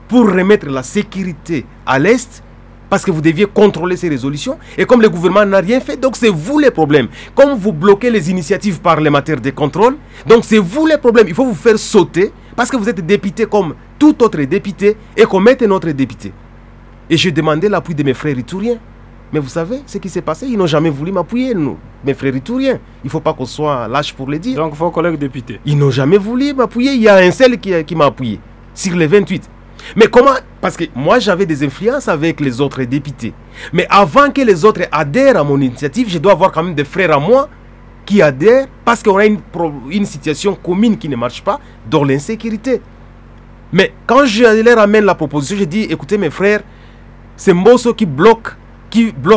pour remettre la sécurité à l'Est, parce que vous deviez contrôler ces résolutions, et comme le gouvernement n'a rien fait, donc c'est vous les problèmes. Comme vous bloquez les initiatives parlementaires de contrôle, donc c'est vous les problèmes. Il faut vous faire sauter, parce que vous êtes député comme tout autre député, et qu'on mette notre député. Et j'ai demandé l'appui de mes frères itouriens. Mais vous savez ce qui s'est passé, ils n'ont jamais voulu m'appuyer, nous, mes frères itouriens. Il ne faut pas qu'on soit lâche pour le dire. Donc vos collègues députés. Ils n'ont jamais voulu m'appuyer. Il y a un seul qui m'a appuyé, sur les 28. Mais comment? Parce que moi j'avais des influences avec les autres députés. Mais avant que les autres adhèrent à mon initiative, je dois avoir quand même des frères à moi qui adhèrent parce qu'on a une situation commune qui ne marche pas dans l'insécurité. Mais quand je leur amène la proposition, je dis écoutez mes frères, c'est Mbosso qui bloque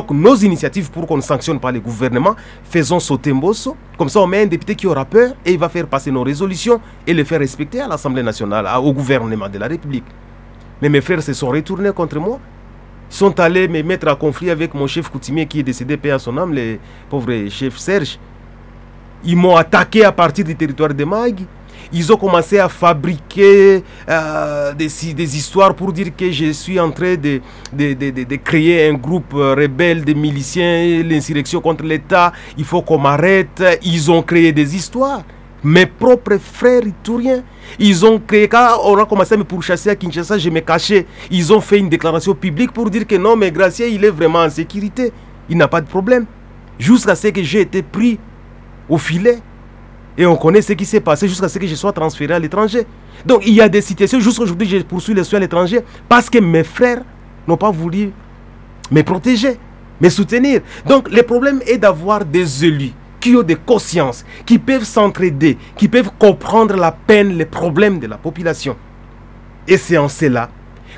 nos initiatives pour qu'on ne sanctionne pas les gouvernements. Faisons sauter Mbosso. Comme ça, on met un député qui aura peur et il va faire passer nos résolutions et les faire respecter à l'Assemblée nationale, au gouvernement de la République. Mais mes frères se sont retournés contre moi. Ils sont allés me mettre en conflit avec mon chef coutumier qui est décédé, paix à son âme, le pauvre chef Serge. Ils m'ont attaqué à partir du territoire de Magui. Ils ont commencé à fabriquer des histoires pour dire que je suis en train de créer un groupe rebelle de miliciens, l'insurrection contre l'État, il faut qu'on m'arrête. Ils ont créé des histoires. Mes propres frères itouriens, ils ont créé, quand on a commencé à me pourchasser à Kinshasa, je me cachais. Ils ont fait une déclaration publique pour dire que non, mais Gracia, il est vraiment en sécurité. Il n'a pas de problème. Jusqu'à ce que j'ai été pris au filet. Et on connaît ce qui s'est passé jusqu'à ce que je sois transféré à l'étranger. Donc il y a des situations, jusqu'à aujourd'hui, je poursuis les soins à l'étranger parce que mes frères n'ont pas voulu me protéger, me soutenir. Donc le problème est d'avoir des élus qui ont des consciences, qui peuvent s'entraider, qui peuvent comprendre la peine, les problèmes de la population. Et c'est en cela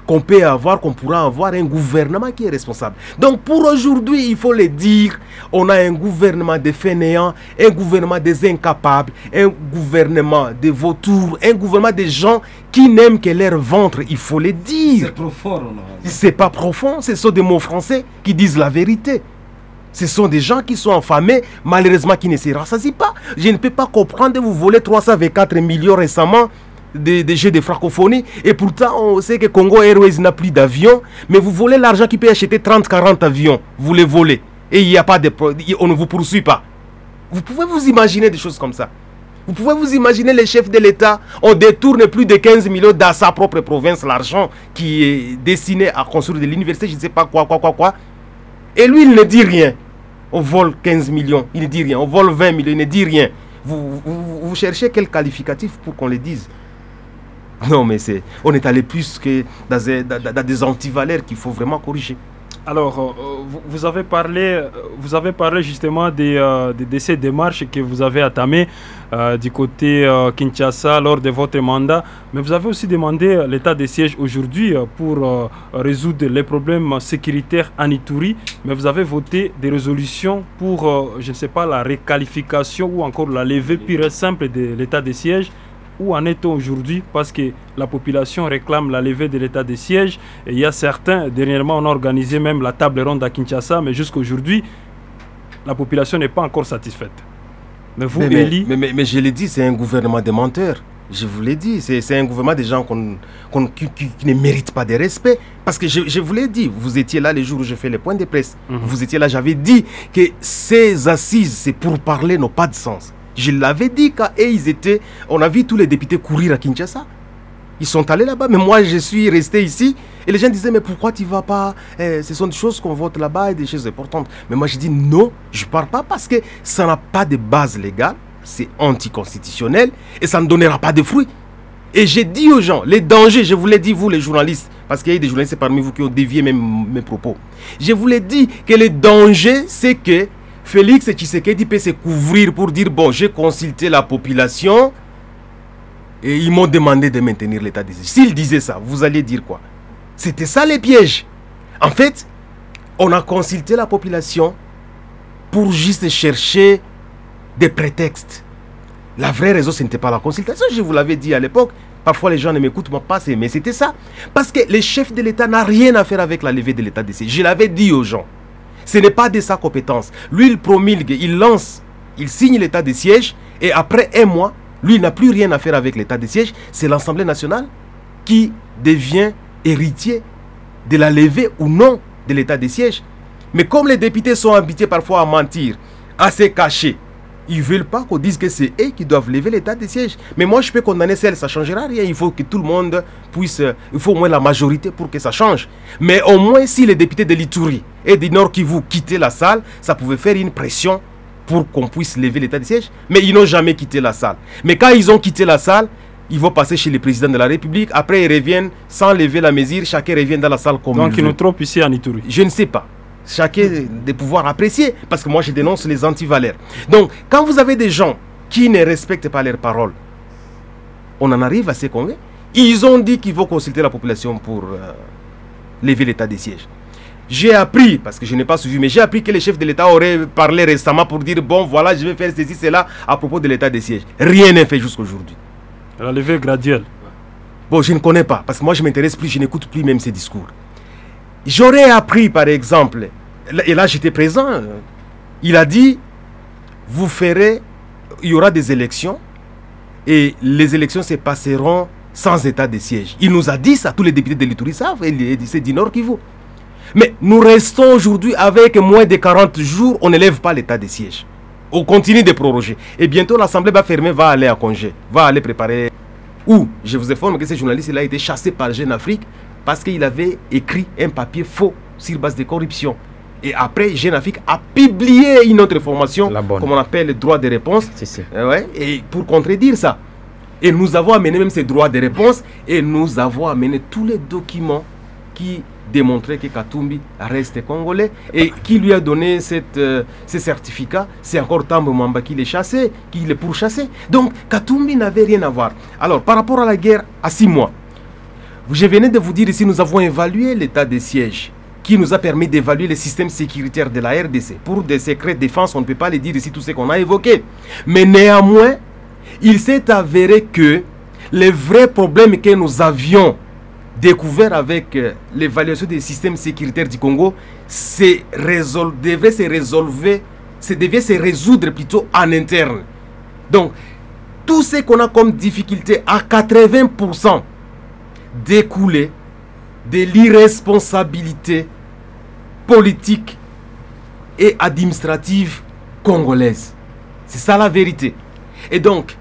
qu'on pourra avoir un gouvernement qui est responsable. Donc pour aujourd'hui, il faut le dire, on a un gouvernement des fainéants, un gouvernement des incapables, un gouvernement des vautours, un gouvernement des gens qui n'aiment que leur ventre, il faut le dire. C'est profond. C'est pas profond, ce sont des mots français qui disent la vérité. Ce sont des gens qui sont affamés, malheureusement qui ne se rassasient pas. Je ne peux pas comprendre, vous volez 324 millions récemment des jeux de francophonie, et pourtant on sait que Congo Airways n'a plus d'avions, mais vous volez l'argent qui peut acheter 30-40 avions, vous les volez, et il n'y a pas de... on ne vous poursuit pas. Vous pouvez vous imaginer des choses comme ça. Vous pouvez vous imaginer les chefs de l'État, on détourne plus de 15 millions dans sa propre province, l'argent qui est destiné à construire de l'université, je ne sais pas quoi. Et lui, il ne dit rien. On vole 15 millions, il ne dit rien. On vole 20 millions, il ne dit rien. Vous cherchez quel qualificatif pour qu'on le dise? Non, mais on est allé plus que dans des antivaleurs qu'il faut vraiment corriger. Alors, vous avez parlé justement de ces démarches que vous avez entamées du côté Kinshasa lors de votre mandat, mais vous avez aussi demandé l'état de siège aujourd'hui pour résoudre les problèmes sécuritaires en Ituri, mais vous avez voté des résolutions pour, je ne sais pas, la réqualification ou encore la levée pure et simple de l'état de siège. Où en est-on aujourd'hui? Parce que la population réclame la levée de l'état de siège. Et il y a certains, dernièrement on a organisé même la table ronde à Kinshasa, mais jusqu'à aujourd'hui, la population n'est pas encore satisfaite. Mais vous, Eli... Mais je l'ai dit, c'est un gouvernement de menteurs. Je vous l'ai dit, c'est un gouvernement de gens qui ne méritent pas de respect. Parce que je vous l'ai dit, vous étiez là les jours où je fais les points de presse. Vous étiez là, j'avais dit que ces assises, c'est pour parler, n'ont pas de sens. Je l'avais dit quand ils étaient... On a vu tous les députés courir à Kinshasa. Ils sont allés là-bas. Mais moi, je suis resté ici. Et les gens disaient, mais pourquoi tu ne vas pas? Ce sont des choses qu'on vote là-bas et des choses importantes. Mais moi, je dis non, je ne pars pas parce que ça n'a pas de base légale. C'est anticonstitutionnel et ça ne donnera pas de fruits. Et j'ai dit aux gens, les dangers, je vous l'ai dit, vous les journalistes, parce qu'il y a des journalistes parmi vous qui ont dévié même mes propos. Je vous l'ai dit que le danger, c'est que Félix Tshisekedi peut se couvrir pour dire, bon, j'ai consulté la population et ils m'ont demandé de maintenir l'état des... S'il disait ça, vous alliez dire quoi? C'était ça les pièges. En fait, on a consulté la population pour juste chercher des prétextes. La vraie raison, ce n'était pas la consultation, je vous l'avais dit à l'époque. Parfois, les gens ne m'écoutent pas, mais c'était ça. Parce que le chef de l'État n'a rien à faire avec la levée de l'état des siège. Je l'avais dit aux gens. Ce n'est pas de sa compétence. Lui, il promulgue, il lance, il signe l'état de siège et après un mois, lui, il n'a plus rien à faire avec l'état de siège. C'est l'Assemblée nationale qui devient héritier de la levée ou non de l'état de siège. Mais comme les députés sont habitués parfois à mentir, à se cacher, ils ne veulent pas qu'on dise que c'est eux qui doivent lever l'état de siège. Mais moi, je peux condamner celle, ça ne changera rien. Il faut que tout le monde puisse... Il faut au moins la majorité pour que ça change. Mais au moins, si les députés de l'Ituri et du Nord Kivu quittaient la salle, ça pouvait faire une pression pour qu'on puisse lever l'état de siège. Mais ils n'ont jamais quitté la salle. Mais quand ils ont quitté la salle, ils vont passer chez le président de la République. Après, ils reviennent sans lever la mesure. Chacun revient dans la salle comme donc, ils nous trompent ici en Ituri. Je ne sais pas. Chacun de pouvoir apprécier, parce que moi je dénonce les antivaleurs. Donc, quand vous avez des gens qui ne respectent pas leurs paroles, on en arrive à se convaincre. Ils ont dit qu'ils vont consulter la population pour lever l'état des sièges. J'ai appris, parce que je n'ai pas suivi, mais j'ai appris que les chefs de l'État auraient parlé récemment pour dire, bon voilà, je vais faire ceci, cela, à propos de l'état des sièges. Rien n'est fait jusqu'à aujourd'hui. La levée graduelle. Bon, je ne connais pas, parce que moi je m'intéresse plus, je n'écoute plus même ces discours. J'aurais appris, par exemple, et là j'étais présent, il a dit, vous ferez, il y aura des élections, et les élections se passeront sans état de siège. Il nous a dit ça, tous les députés de l'Ituri savent, et c'est du Nord Kivu. Mais nous restons aujourd'hui avec moins de 40 jours, on n'élève pas l'état de siège. On continue de proroger. Et bientôt l'Assemblée va fermer, va aller à congé, va aller préparer. Ou, je vous informe que ce journaliste il a été chassé par Jeune Afrique, parce qu'il avait écrit un papier faux sur base de corruption. Et après, Jeune Afrique a publié une autre information, comme on appelle le droit de réponse, ouais, et pour contredire ça. Et nous avons amené même ces droits de réponse, et nous avons amené tous les documents qui démontraient que Katumbi reste congolais, et qui lui a donné ce certificat. C'est encore Tambo Mamba qui l'a chassé, qui l'a pourchassé. Donc Katumbi n'avait rien à voir. Alors, par rapport à la guerre, à 6 mois, je venais de vous dire ici, nous avons évalué l'état des sièges qui nous a permis d'évaluer le système sécuritaire de la RDC. Pour des secrets de défense, on ne peut pas les dire ici, tout ce qu'on a évoqué. Mais néanmoins, il s'est avéré que les vrais problèmes que nous avions découverts avec l'évaluation des systèmes sécuritaires du Congo devait se résoudre plutôt en interne. Donc, tout ce qu'on a comme difficulté à 80%, découler de l'irresponsabilité politique et administrative congolaise. C'est ça la vérité. Et donc,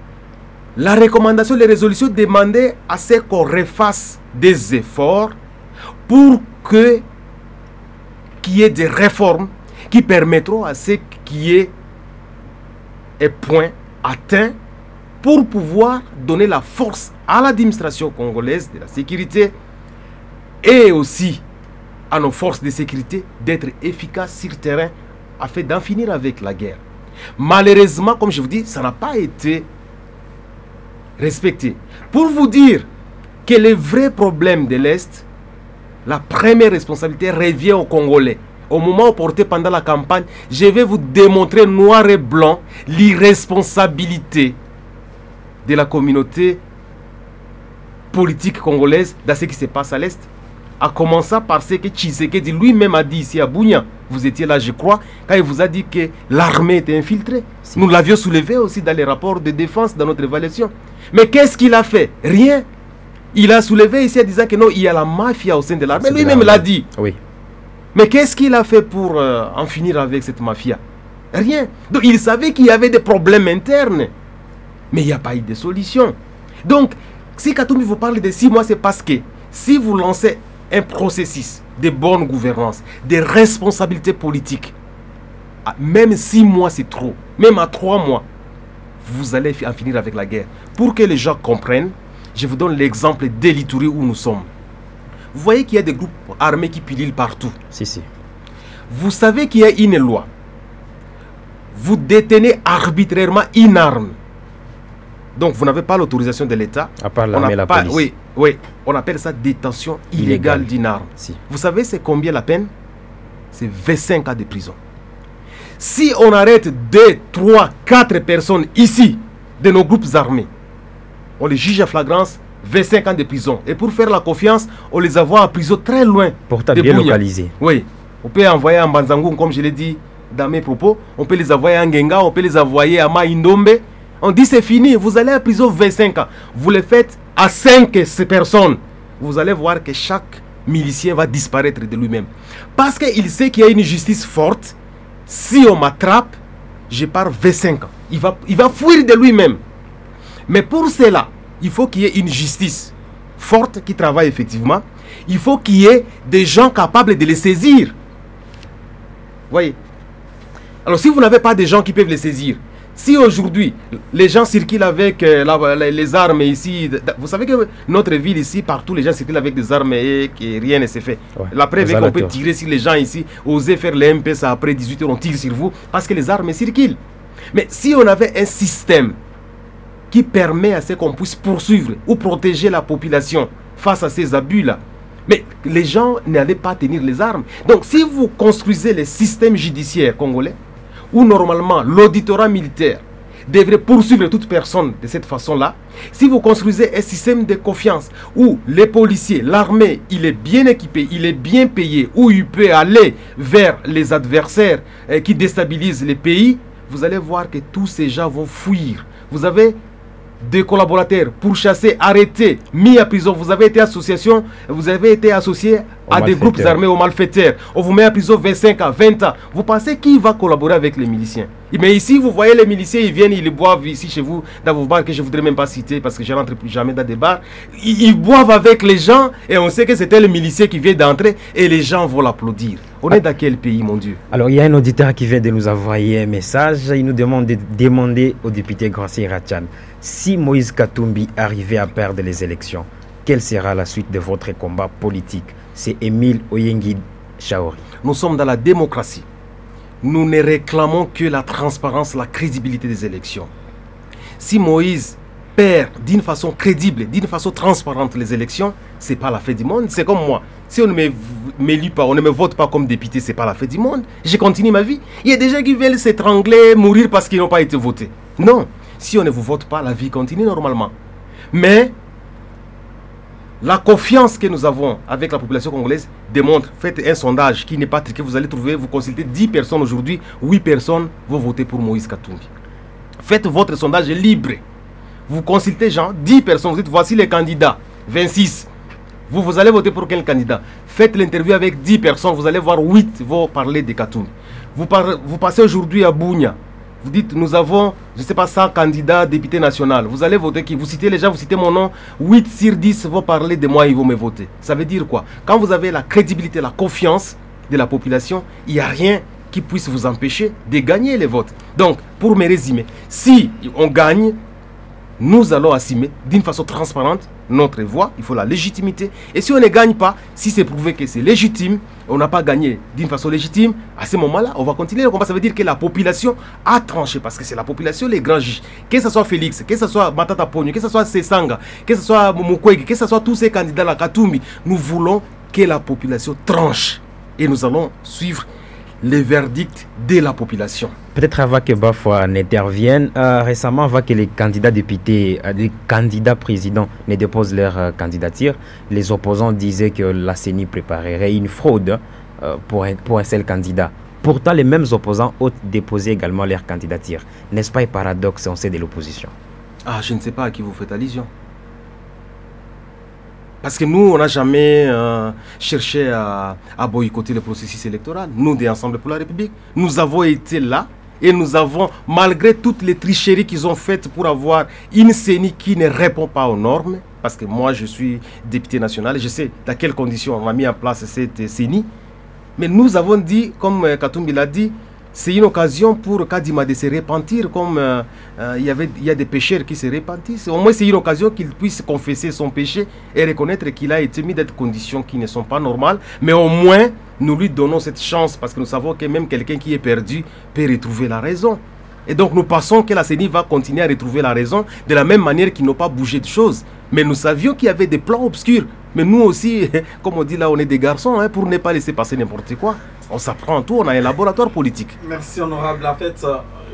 la recommandation, les résolutions demandaient à ce qu'on refasse des efforts pour qu'il y ait des réformes qui permettront à ce qu'il y ait un point atteint pour pouvoir donner la force à l'administration congolaise de la sécurité et aussi à nos forces de sécurité d'être efficaces sur le terrain afin d'en finir avec la guerre. Malheureusement, comme je vous dis, ça n'a pas été respecté. Pour vous dire que les vrais problèmes de l'Est, la première responsabilité revient aux Congolais. Au moment opportun pendant la campagne, je vais vous démontrer noir et blanc l'irresponsabilité de la communauté politique congolaise dans ce qui se passe à l'Est. A commencer par ce que Tshisekedi lui-même a dit ici à Bunia. Vous étiez là, je crois, quand il vous a dit que l'armée était infiltrée. Nous l'avions soulevé aussi dans les rapports de défense, dans notre évaluation. Mais qu'est-ce qu'il a fait? Rien. Il a soulevé ici en disant que non, il y a la mafia au sein de l'armée. Lui-même l'a dit. Oui. Mais qu'est-ce qu'il a fait pour en finir avec cette mafia? Rien. Donc il savait qu'il y avait des problèmes internes. Mais il n'y a pas eu de solution. Donc, si Katumbi vous parle de 6 mois, c'est parce que si vous lancez un processus de bonne gouvernance, de responsabilité politique, même 6 mois c'est trop, même à 3 mois, vous allez en finir avec la guerre. Pour que les gens comprennent, je vous donne l'exemple de l'Ituri où nous sommes. Vous voyez qu'il y a des groupes armés qui pilulent partout. Si. Vous savez qu'il y a une loi. Vous détenez arbitrairement une arme. Donc vous n'avez pas l'autorisation de l'État. À part l'armée et la police. Oui, on appelle ça détention illégale d'une arme. Si. Vous savez c'est combien la peine? C'est 25 ans de prison. Si on arrête 2, 3, 4 personnes ici, de nos groupes armés, on les juge à flagrance, 25 ans de prison. Et pour faire la confiance, on les envoie en prison très loin. Pourtant bien localisé. Oui. On peut envoyer à Mbanzangoum, comme je l'ai dit dans mes propos. On peut les envoyer à Ngenga, on peut les envoyer à Maïndombe. On dit c'est fini, vous allez à prison 25 ans. Vous le faites à 5 personnes. Vous allez voir que chaque milicien va disparaître de lui-même. Parce qu'il sait qu'il y a une justice forte. Si on m'attrape, je pars 25 ans. Il va fuir de lui-même. Mais pour cela, il faut qu'il y ait une justice forte qui travaille effectivement. Il faut qu'il y ait des gens capables de les saisir. Voyez. Alors si vous n'avez pas de gens qui peuvent les saisir, si aujourd'hui les gens circulent avec les armes ici, vous savez que notre ville ici, partout les gens circulent avec des armes et que rien ne s'est fait. Ouais, la preuve est qu'on peut tirer sur les gens ici, oser faire les MP, ça après 18 h on tire sur vous parce que les armes circulent. Mais si on avait un système qui permet à ce qu'on puisse poursuivre ou protéger la population face à ces abus-là, mais les gens n'allaient pas tenir les armes. Donc si vous construisez le système judiciaire congolais, où normalement l'auditorat militaire devrait poursuivre toute personne de cette façon-là, si vous construisez un système de confiance où les policiers, l'armée, il est bien équipé, il est bien payé, où il peut aller vers les adversaires qui déstabilisent les pays, vous allez voir que tous ces gens vont fuir. Vous avez des collaborateurs pourchassés, arrêtés, mis à prison. Vous avez été associé à des groupes armés aux malfaiteurs. On vous met à prison 25 à 20 ans. Vous pensez qui va collaborer avec les miliciens? Mais ici, vous voyez les miliciens, ils viennent, ils boivent ici chez vous, dans vos bars que je ne voudrais même pas citer parce que je ne rentre plus jamais dans des bars. Ils boivent avec les gens et on sait que c'était le milicien qui vient d'entrer et les gens vont l'applaudir. On est dans quel pays, mon Dieu? Alors, il y a un auditeur qui vient de nous envoyer un message. Il nous demande de demander au député Gracie Rachan, si Moïse Katumbi arrivait à perdre les élections, quelle sera la suite de votre combat politique? C'est Émile Oyengi Chaori. Nous sommes dans la démocratie. Nous ne réclamons que la transparence, la crédibilité des élections. Si Moïse perd d'une façon crédible, d'une façon transparente les élections, ce n'est pas la fin du monde. C'est comme moi. Si on ne m'élit pas, on ne me vote pas comme député, ce n'est pas la fin du monde. Je continue ma vie. Il y a des gens qui veulent s'étrangler, mourir parce qu'ils n'ont pas été votés. Non. Si on ne vous vote pas, la vie continue normalement. Mais la confiance que nous avons avec la population congolaise démontre, faites un sondage qui n'est pas triqué, vous allez trouver, vous consultez 10 personnes aujourd'hui, 8 personnes vont voter pour Moïse Katumbi. Faites votre sondage libre. Vous consultez 10 personnes, vous dites voici les candidats, 26. Vous allez voter pour quel candidat? Faites l'interview avec 10 personnes, vous allez voir 8 vont parler de Katumbi. Vous passez aujourd'hui à Bunia. Vous dites, nous avons, je ne sais pas, 100 candidats députés nationaux. Vous allez voter qui? Vous citez les gens, vous citez mon nom. 8 sur 10 vont parler de moi, ils vont me voter. Ça veut dire quoi? Quand vous avez la crédibilité, la confiance de la population, il n'y a rien qui puisse vous empêcher de gagner les votes. Donc, pour me résumer, si on gagne, nous allons assumer d'une façon transparente notre voix, il faut la légitimité. Et si on ne gagne pas, si c'est prouvé que c'est légitime, on n'a pas gagné d'une façon légitime, à ce moment-là, on va continuer le combat. Ça veut dire que la population a tranché, parce que c'est la population les grands juges. Que ce soit Félix, que ce soit Matata Pogno, que ce soit Sesanga, que ce soit Mukwege, que ce soit tous ces candidats-là, Katumbi, nous voulons que la population tranche. Et nous allons suivre les verdicts de la population. Peut-être avant que Bafoua n'intervienne, récemment, avant que les candidats députés, les candidats présidents ne déposent leur candidature, les opposants disaient que la CENI préparerait une fraude pour un seul candidat. Pourtant, les mêmes opposants ont déposé également leur candidature. N'est-ce pas un paradoxe, on sait, de l'opposition? Ah, je ne sais pas à qui vous faites allusion. Parce que nous, on n'a jamais cherché à boycotter le processus électoral. Nous, des Ensemble pour la République, nous avons été là et nous avons, malgré toutes les tricheries qu'ils ont faites pour avoir une CENI qui ne répond pas aux normes, parce que moi, je suis député national et je sais dans quelles conditions on a mis en place cette CENI. Mais nous avons dit, comme Katumbi l'a dit, c'est une occasion pour Kadima de se repentir, comme il y a des pécheurs qui se repentissent. Au moins, c'est une occasion qu'il puisse confesser son péché et reconnaître qu'il a été mis dans des conditions qui ne sont pas normales. Mais au moins, nous lui donnons cette chance parce que nous savons que même quelqu'un qui est perdu peut retrouver la raison. Et donc, nous pensons que la CENI va continuer à retrouver la raison de la même manière qu'ils n'ont pas bougé de choses. Mais nous savions qu'il y avait des plans obscurs. Mais nous aussi, comme on dit là, on est des garçons, hein, pour ne pas laisser passer n'importe quoi. On s'apprend tout, on a un laboratoire politique. Merci honorable. En fait,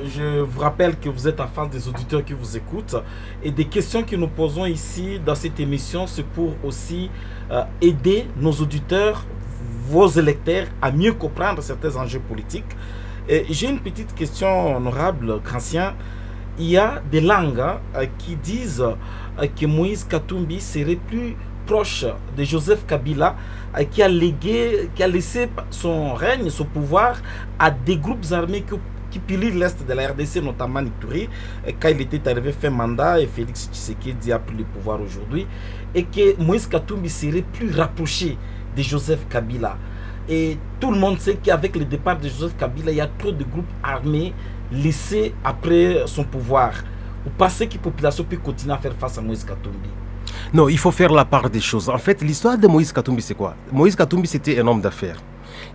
je vous rappelle que vous êtes en face des auditeurs qui vous écoutent. Et des questions que nous posons ici dans cette émission, c'est pour aussi aider nos auditeurs, vos électeurs à mieux comprendre certains enjeux politiques. J'ai une petite question, honorable Grancien. Il y a des langues qui disent que Moïse Katumbi serait plus proche de Joseph Kabila, qui a laissé son règne, son pouvoir à des groupes armés qui pillent l'Est de la RDC, notamment Ituri, quand il était arrivé fin mandat et Félix Tshisekedi a pris le pouvoir aujourd'hui, et que Moïse Katumbi serait plus rapproché de Joseph Kabila. Et tout le monde sait qu'avec le départ de Joseph Kabila, il y a trop de groupes armés laissés après son pouvoir. Vous pensez que la population peut continuer à faire face à Moïse Katumbi? Non, il faut faire la part des choses. En fait, l'histoire de Moïse Katumbi, c'est quoi? Moïse Katumbi, c'était un homme d'affaires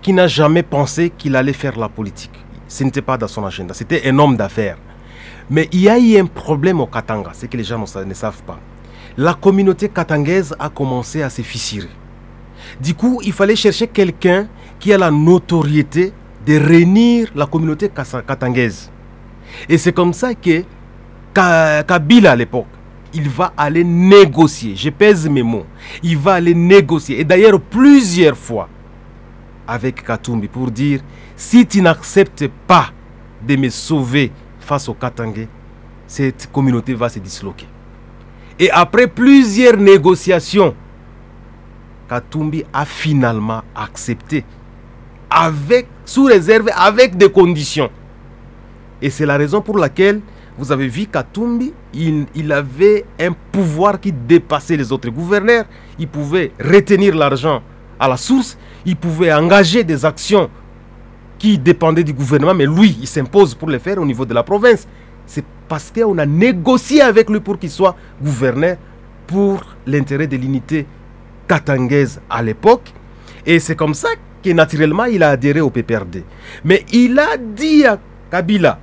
qui n'a jamais pensé qu'il allait faire la politique. Ce n'était pas dans son agenda. C'était un homme d'affaires. Mais il y a eu un problème au Katanga, c'est que les gens ne savent pas. La communauté katangaise a commencé à se fissurer. Du coup, il fallait chercher quelqu'un qui a la notoriété de réunir la communauté katangaise. Et c'est comme ça que Kabila, à l'époque, il va aller négocier. Je pèse mes mots. Il va aller négocier. Et d'ailleurs, plusieurs fois, avec Katumbi, pour dire, si tu n'acceptes pas de me sauver face aux Katangais, cette communauté va se disloquer. Et après plusieurs négociations, Katumbi a finalement accepté, sous réserve, avec des conditions. Et c'est la raison pour laquelle vous avez vu Katumbi, il avait un pouvoir qui dépassait les autres gouverneurs. Il pouvait retenir l'argent à la source, il pouvait engager des actions qui dépendaient du gouvernement, mais lui, il s'impose pour les faire au niveau de la province. C'est parce qu'on a négocié avec lui pour qu'il soit gouverneur pour l'intérêt de l'unité katangaise à l'époque. Et c'est comme ça que naturellement il a adhéré au PPRD. Mais il a dit à Kabila,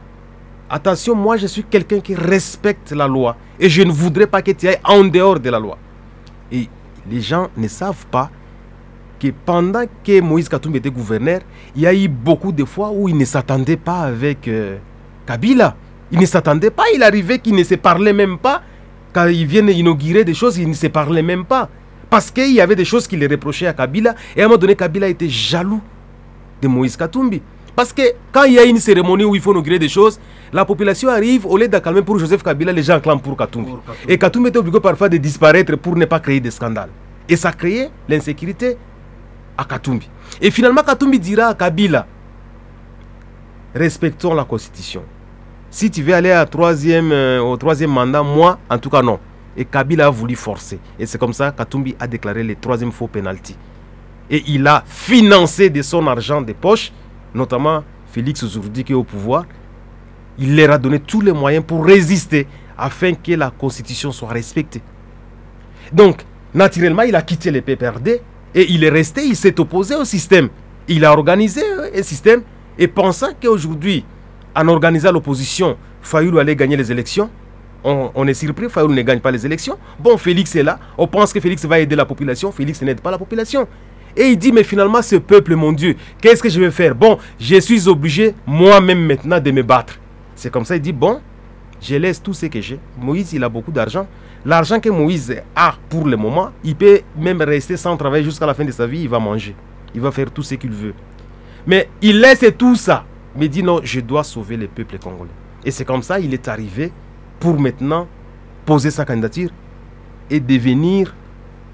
attention, moi je suis quelqu'un qui respecte la loi et je ne voudrais pas que tu ailles en dehors de la loi. Et les gens ne savent pas que pendant que Moïse Katumbi était gouverneur, il y a eu beaucoup de fois où il ne s'attendait pas avec Kabila. Il ne s'attendait pas, il arrivait qu'il ne se parlait même pas. Quand ils viennent inaugurer des choses, ils ne se parlaient même pas. Parce qu'il y avait des choses qu'il reprochait à Kabila. Et à un moment donné, Kabila était jaloux de Moïse Katumbi. Parce que quand il y a une cérémonie où il faut inaugurer des choses, la population arrive, au lieu d'acclamer pour Joseph Kabila, les gens acclament pour Katumbi. Et Katumbi était obligé parfois de disparaître pour ne pas créer des scandales. Et ça créait l'insécurité à Katumbi. Et finalement, Katumbi dira à Kabila, respectons la Constitution. Si tu veux aller au troisième mandat, moi, en tout cas non. Et Kabila a voulu forcer. Et c'est comme ça que Katumbi a déclaré le troisième faux penalty. Et il a financé de son argent de poche, notamment Félix Tshisekedi qui est au pouvoir. Il leur a donné tous les moyens pour résister afin que la Constitution soit respectée. Donc, naturellement, il a quitté le PPRD et il est resté, il s'est opposé au système. Il a organisé un système et pensant qu'aujourd'hui, en organisant l'opposition, Fayoulou allait gagner les élections. On est surpris, Fayoulou ne gagne pas les élections. Bon, Félix est là, on pense que Félix va aider la population. Félix n'aide pas la population. Et il dit, mais finalement, ce peuple, mon Dieu, qu'est-ce que je vais faire? Bon, je suis obligé moi-même maintenant de me battre. C'est comme ça, il dit, bon, je laisse tout ce que j'ai. Moïse, il a beaucoup d'argent. L'argent que Moïse a pour le moment, il peut même rester sans travail jusqu'à la fin de sa vie, il va manger. Il va faire tout ce qu'il veut. Mais il laisse tout ça. Mais il dit, non, je dois sauver le peuple congolais. Et c'est comme ça, il est arrivé pour maintenant poser sa candidature et devenir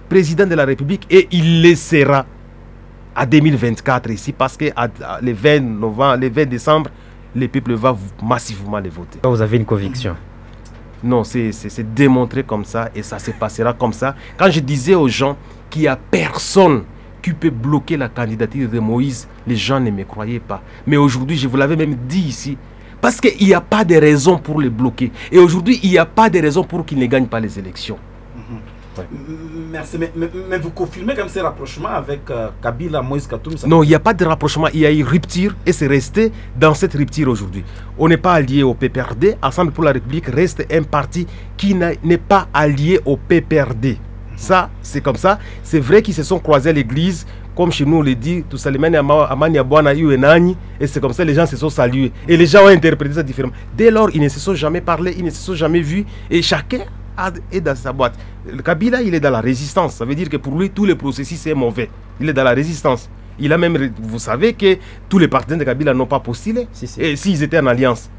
président de la République, et il le sera à 2024 ici, parce que le 20 décembre, le peuple va massivement le voter. Vous avez une conviction? Non, c'est démontré comme ça et ça se passera comme ça. Quand je disais aux gens qu'il n'y a personne qui peut bloquer la candidature de Moïse, les gens ne me croyaient pas. Mais aujourd'hui, je vous l'avais même dit ici, parce qu'il n'y a pas de raison pour le bloquer. Et aujourd'hui, il n'y a pas de raison pour qu'il ne gagne pas les élections. Ouais. Merci, mais vous confirmez comme ces rapprochements avec Kabila, Moïse Katumbi? Non, il n'y a pas de rapprochement, il y a eu rupture et c'est resté dans cette rupture aujourd'hui. On n'est pas allié au PPRD, Ensemble pour la République reste un parti qui n'est pas allié au PPRD. Ça, c'est comme ça. C'est vrai qu'ils se sont croisés à l'église, comme chez nous on le dit, tout ça, et c'est comme ça les gens se sont salués. Et les gens ont interprété ça différemment. Dès lors, ils ne se sont jamais parlé, ils ne se sont jamais vus, et chacun est dans sa boîte. Le Kabila, il est dans la résistance. Ça veut dire que pour lui, tout le processus est mauvais. Il est dans la résistance. Il a même, vous savez que tous les partenaires de Kabila n'ont pas postulé. Et s'ils étaient en alliance,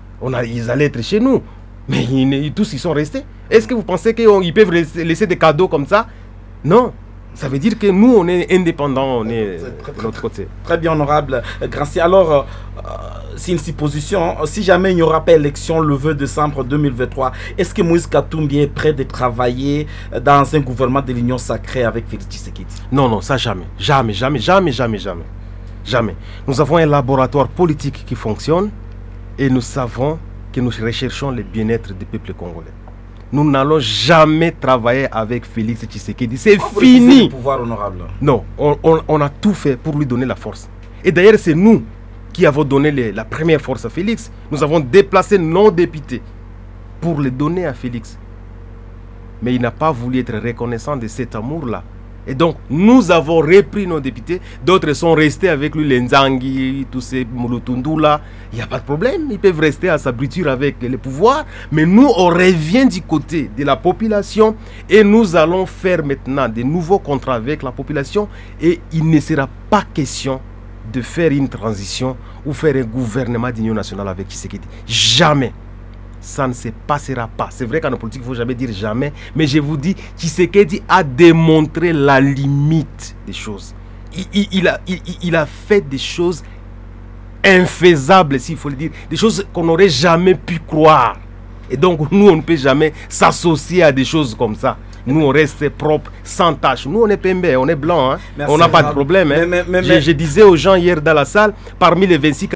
ils allaient être chez nous. Mais tous ils sont restés. Est-ce que vous pensez qu'ils peuvent laisser des cadeaux comme ça? Non. Ça veut dire que nous, on est indépendants, on est de l'autre côté. Très bien, honorable Gracie. Alors, c'est une supposition. Si jamais il n'y aura pas élection le 20 décembre 2023, est-ce que Moïse Katumbi est prêt de travailler dans un gouvernement de l'Union sacrée avec Félix Tshisekedi? Non, non, ça jamais. Jamais, jamais, jamais, jamais, jamais. Jamais. Nous avons un laboratoire politique qui fonctionne et nous savons que nous recherchons le bien-être du peuple congolais. Nous n'allons jamais travailler avec Félix Tshisekedi. C'est fini. Le pouvoir honorable. Non, on a tout fait pour lui donner la force. Et d'ailleurs, c'est nous qui avons donné la première force à Félix. Nous avons déplacé nos députés pour les donner à Félix. Mais il n'a pas voulu être reconnaissant de cet amour-là. Et donc, nous avons repris nos députés. D'autres sont restés avec lui, les Nzangi, tous ces Mouloutundu là. Il n'y a pas de problème. Ils peuvent rester à s'abriture avec le pouvoir. Mais nous, on revient du côté de la population. Et nous allons faire maintenant de nouveaux contrats avec la population. Et il ne sera pas question de faire une transition ou faire un gouvernement d'union nationale avec Tshisekedi. Jamais. Ça ne se passera pas. C'est vrai qu'en politique, il ne faut jamais dire jamais. Mais je vous dis, Tshisekedi a démontré la limite des choses. Il a fait des choses infaisables, s'il faut le dire. Des choses qu'on n'aurait jamais pu croire. Et donc, nous, on ne peut jamais s'associer à des choses comme ça. Nous, on reste propre, sans tâche. Nous, on est PMB, on est blanc. Hein? On n'a pas de problème. Hein? Je disais aux gens hier dans la salle, parmi les 26